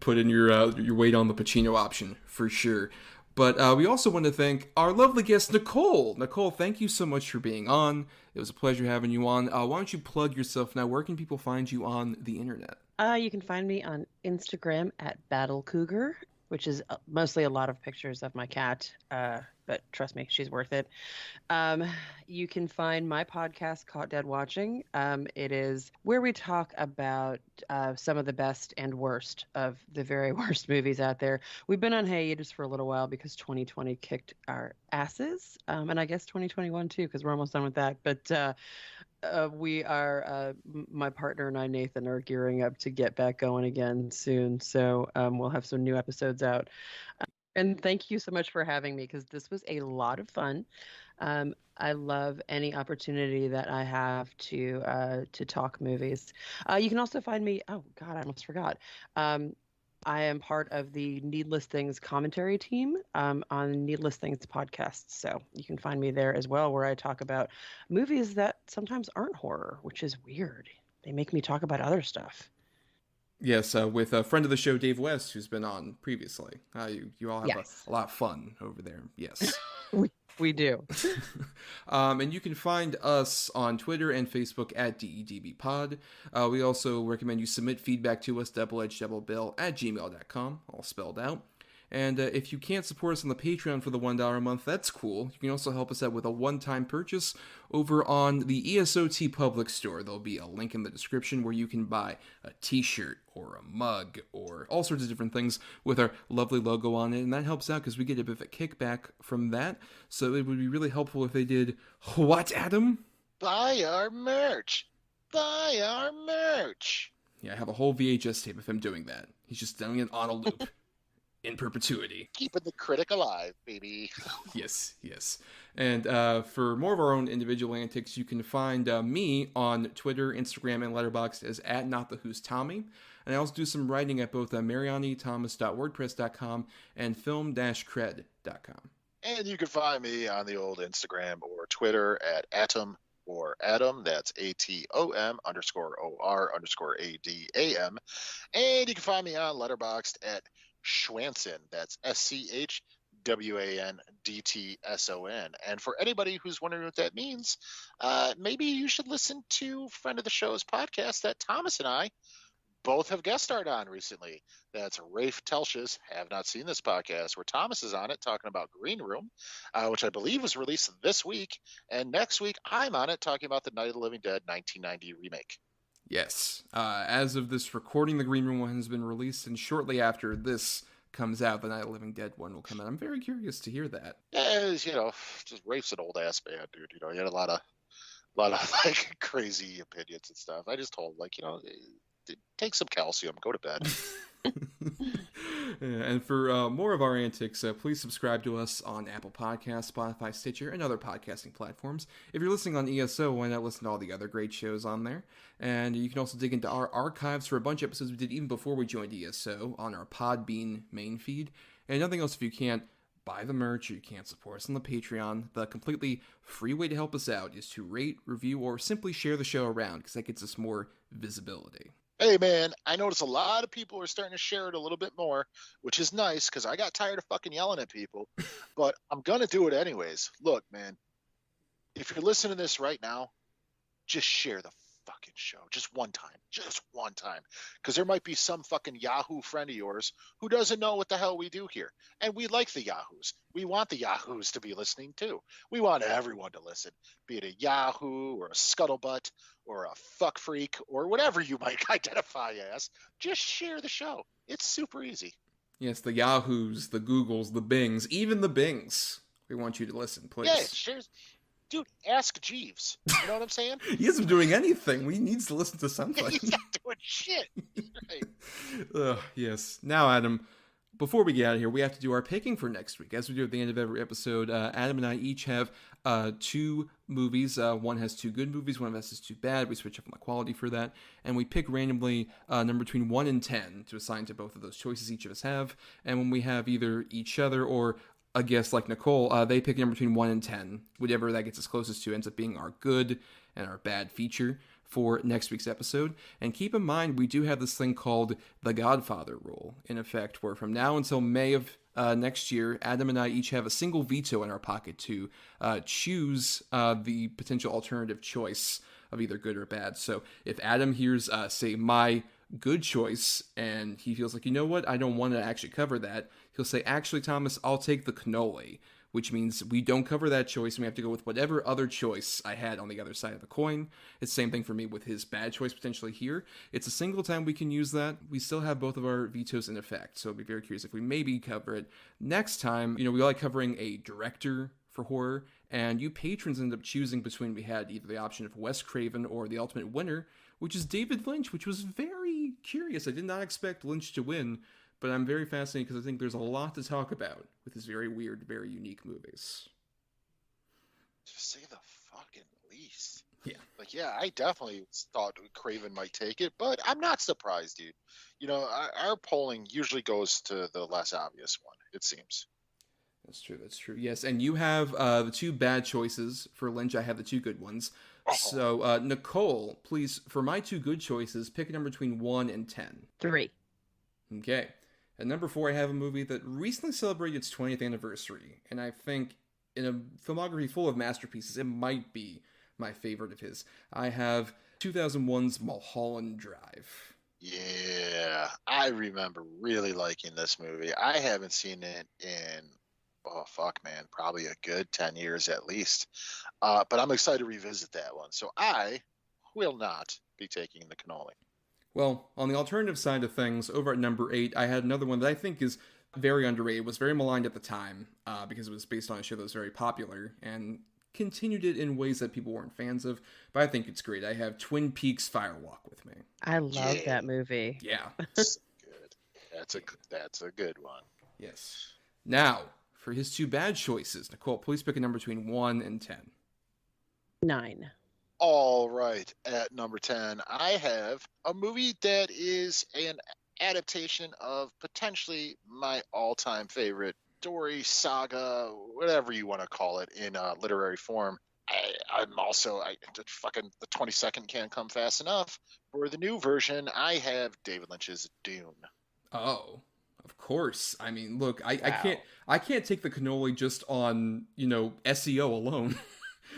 Put in your weight on the Pacino option, for sure. But we also want to thank our lovely guest, Nicole. Nicole, thank you so much for being on. It was a pleasure having you on. Why don't you plug yourself now? Where can people find you on the internet? You can find me on Instagram at Battle Cougar, which is mostly a lot of pictures of my cat. But trust me, she's worth it. You can find my podcast, Caught Dead Watching. It is where we talk about some of the best and worst of the very worst movies out there. We've been on hiatus for a little while because 2020 kicked our asses. And I guess 2021 too, because we're almost done with that. But we are, my partner and I, Nathan, are gearing up to get back going again soon. So we'll have some new episodes out. And thank you so much for having me, because this was a lot of fun. I love any opportunity that I have to talk movies. You can also find me. Oh God, I almost forgot. I am part of the Needless Things commentary team on Needless Things podcast. So you can find me there as well, where I talk about movies that sometimes aren't horror, which is weird. They make me talk about other stuff. Yes, with a friend of the show, Dave West, who's been on previously. You all have a lot of fun over there. Yes. We do. And you can find us on Twitter and Facebook at DEDBpod. We also recommend you submit feedback to us, doubleedgedoublebill@gmail.com, all spelled out. And if you can't support us on the Patreon for the $1 a month, that's cool. You can also help us out with a one-time purchase over on the ESOT Public Store. There'll be a link in the description where you can buy a t-shirt or a mug or all sorts of different things with our lovely logo on it. And that helps out because we get a bit of a kickback from that. So it would be really helpful if they did what, Adam? Buy our merch. Buy our merch. Yeah, I have a whole VHS tape of him doing that. He's just doing it on a loop. In perpetuity. Keeping the critic alive, baby. Yes. And for more of our own individual antics, you can find me on Twitter, Instagram, and Letterboxd as @NotTheWho'sTommy. And I also do some writing at both marianithomas.wordpress.com and film-cred.com. And you can find me on the old Instagram or Twitter at Atom or Adam. That's ATOM_OR_ADAM. And you can find me on Letterboxd at Schwanson. That's SCHWANDTSON. And for anybody who's wondering what that means, maybe you should listen to friend of the show's podcast that Thomas and I both have guest starred on recently. That's Rafe Telsch's Have Not Seen This Podcast, where Thomas is on it talking about Green Room, which I believe was released this week. And next week, I'm on it talking about the Night of the Living Dead 1990 remake. Yes. As of this recording, the Green Room one has been released, and shortly after this comes out, the Night of the Living Dead one will come out. I'm very curious to hear that. Yeah, just Rafe's an old ass man, dude. He had a lot of like crazy opinions and stuff. I just told him, take some calcium, go to bed. And for more of our antics, please subscribe to us on Apple Podcasts, Spotify, Stitcher, and other podcasting platforms. If you're listening on ESO, why not listen to all the other great shows on there? And you can also dig into our archives for a bunch of episodes we did even before we joined ESO on our Podbean main feed. And nothing else if you can't buy the merch or you can't support us on the Patreon. The completely free way to help us out is to rate, review, or simply share the show around, because that gets us more visibility. Hey, man, I notice a lot of people are starting to share it a little bit more, which is nice because I got tired of fucking yelling at people, but I'm going to do it anyways. Look, man, if you're listening to this right now, just share the fucking show. Just one time. Because there might be some fucking Yahoo friend of yours who doesn't know what the hell we do here. And we like the Yahoos. We want the Yahoos to be listening too. We want everyone to listen, be it a Yahoo or a scuttlebutt or a fuck freak or whatever you might identify as. Just share the show. It's super easy. Yes, the Yahoos, the Googles, the Bings, even the Bings. We want you to listen, please. Yeah, share. Dude, ask Jeeves. You know what I'm saying? He isn't doing anything. We need to listen to something. He's not doing shit. Right. Yes. Now, Adam, before we get out of here, we have to do our picking for next week. As we do at the end of every episode, Adam and I each have 2 movies. One has 2 good movies. One of us is 2 bad. We switch up on the quality for that. And we pick randomly a number between 1 and 10 to assign to both of those choices each of us have. And when we have either each other or a guest like Nicole, they pick a number between 1 and 10. Whatever that gets us closest to ends up being our good and our bad feature for next week's episode. And keep in mind, we do have this thing called the Godfather rule in effect, where from now until May of next year, Adam and I each have a single veto in our pocket to choose the potential alternative choice of either good or bad. So if Adam hears, say, my good choice, and he feels like, you know what, I don't want to actually cover that, he'll say, actually, Thomas, I'll take the cannoli, which means we don't cover that choice, and we have to go with whatever other choice I had on the other side of the coin. It's the same thing for me with his bad choice potentially here. It's a single time we can use that. We still have both of our vetoes in effect, so I'll be very curious if we maybe cover it next time. We like covering a director for horror, and you patrons ended up choosing between, we had either the option of Wes Craven or the ultimate winner, which is David Lynch, which was very curious. I did not expect Lynch to win, but I'm very fascinated because I think there's a lot to talk about with his very weird, very unique movies. Just say the fucking least. Yeah. I definitely thought Craven might take it, but I'm not surprised, dude. Our polling usually goes to the less obvious one, it seems. That's true. Yes, and you have the two bad choices for Lynch. I have the two good ones. Oh. So, Nicole, please, for my two good choices, pick a number between 1 and 10. 3. Okay. At number 4, I have a movie that recently celebrated its 20th anniversary, and I think in a filmography full of masterpieces, it might be my favorite of his. I have 2001's Mulholland Drive. Yeah, I remember really liking this movie. I haven't seen it in, probably a good 10 years at least. But I'm excited to revisit that one. So I will not be taking the cannoli. Well, on the alternative side of things, over at number 8, I had another one that I think is very underrated, was very maligned at the time, because it was based on a show that was very popular, and continued it in ways that people weren't fans of, but I think it's great. I have Twin Peaks Firewalk with me. I love that movie. Yeah. That's good. That's a good one. Yes. Now, for his two bad choices, Nicole, please pick a number between 1 and 10. 9. All right, at number 10, I have a movie that is an adaptation of potentially my all-time favorite story, saga, whatever you want to call it in literary form. The 22nd can't come fast enough. For the new version, I have David Lynch's Dune. Oh, of course. I mean, look, I can't take the cannoli just on, SEO alone.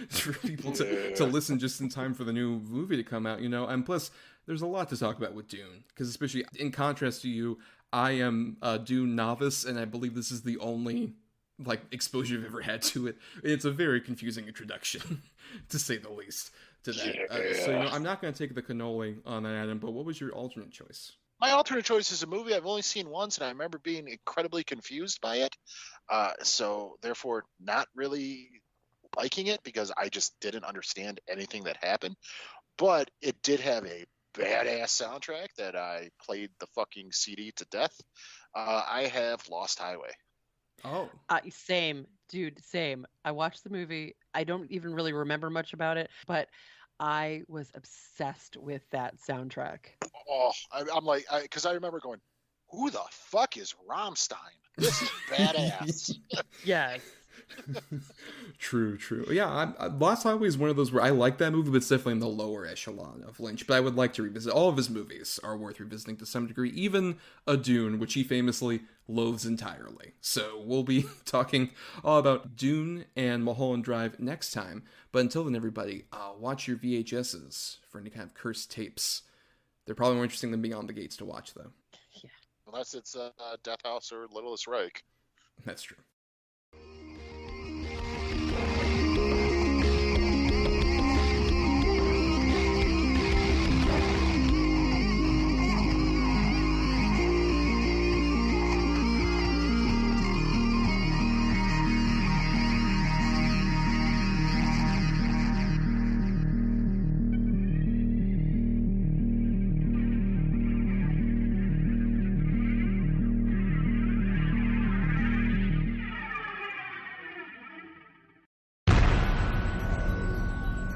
For people to listen just in time for the new movie to come out, and plus there's a lot to talk about with Dune, because especially in contrast to you, I am a Dune novice, and I believe this is the only exposure I've ever had to it. It's a very confusing introduction, to say the least, to that. So I'm not going to take the cannoli on that, Adam, but what was your alternate choice? My alternate choice is a movie I've only seen once, and I remember being incredibly confused by it, so therefore not really liking it because I just didn't understand anything that happened. But it did have a badass soundtrack that I played the fucking CD to death. I have Lost Highway. Oh. Same, dude, same. I watched the movie. I don't even really remember much about it, but I was obsessed with that soundtrack. Oh, I'm like, because I remember going, who the fuck is Rammstein? This is badass. Yes. True. Yeah, Lost Highway is one of those where I like that movie, but it's definitely in the lower echelon of Lynch. But I would like to revisit. All of his movies are worth revisiting to some degree, even a Dune, which he famously loathes entirely. So we'll be talking all about Dune and Mulholland Drive next time. But until then, everybody, watch your VHSs for any kind of cursed tapes. They're probably more interesting than Beyond the Gates to watch, though. Yeah. Unless it's Death House or Littlest Reich. That's true.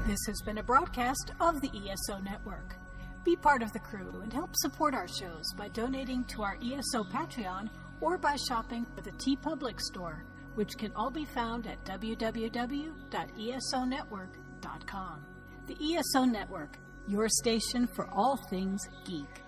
This has been a broadcast of the ESO Network. Be part of the crew and help support our shows by donating to our ESO Patreon or by shopping at the TeePublic store, which can all be found at www.esonetwork.com. The ESO Network, your station for all things geek.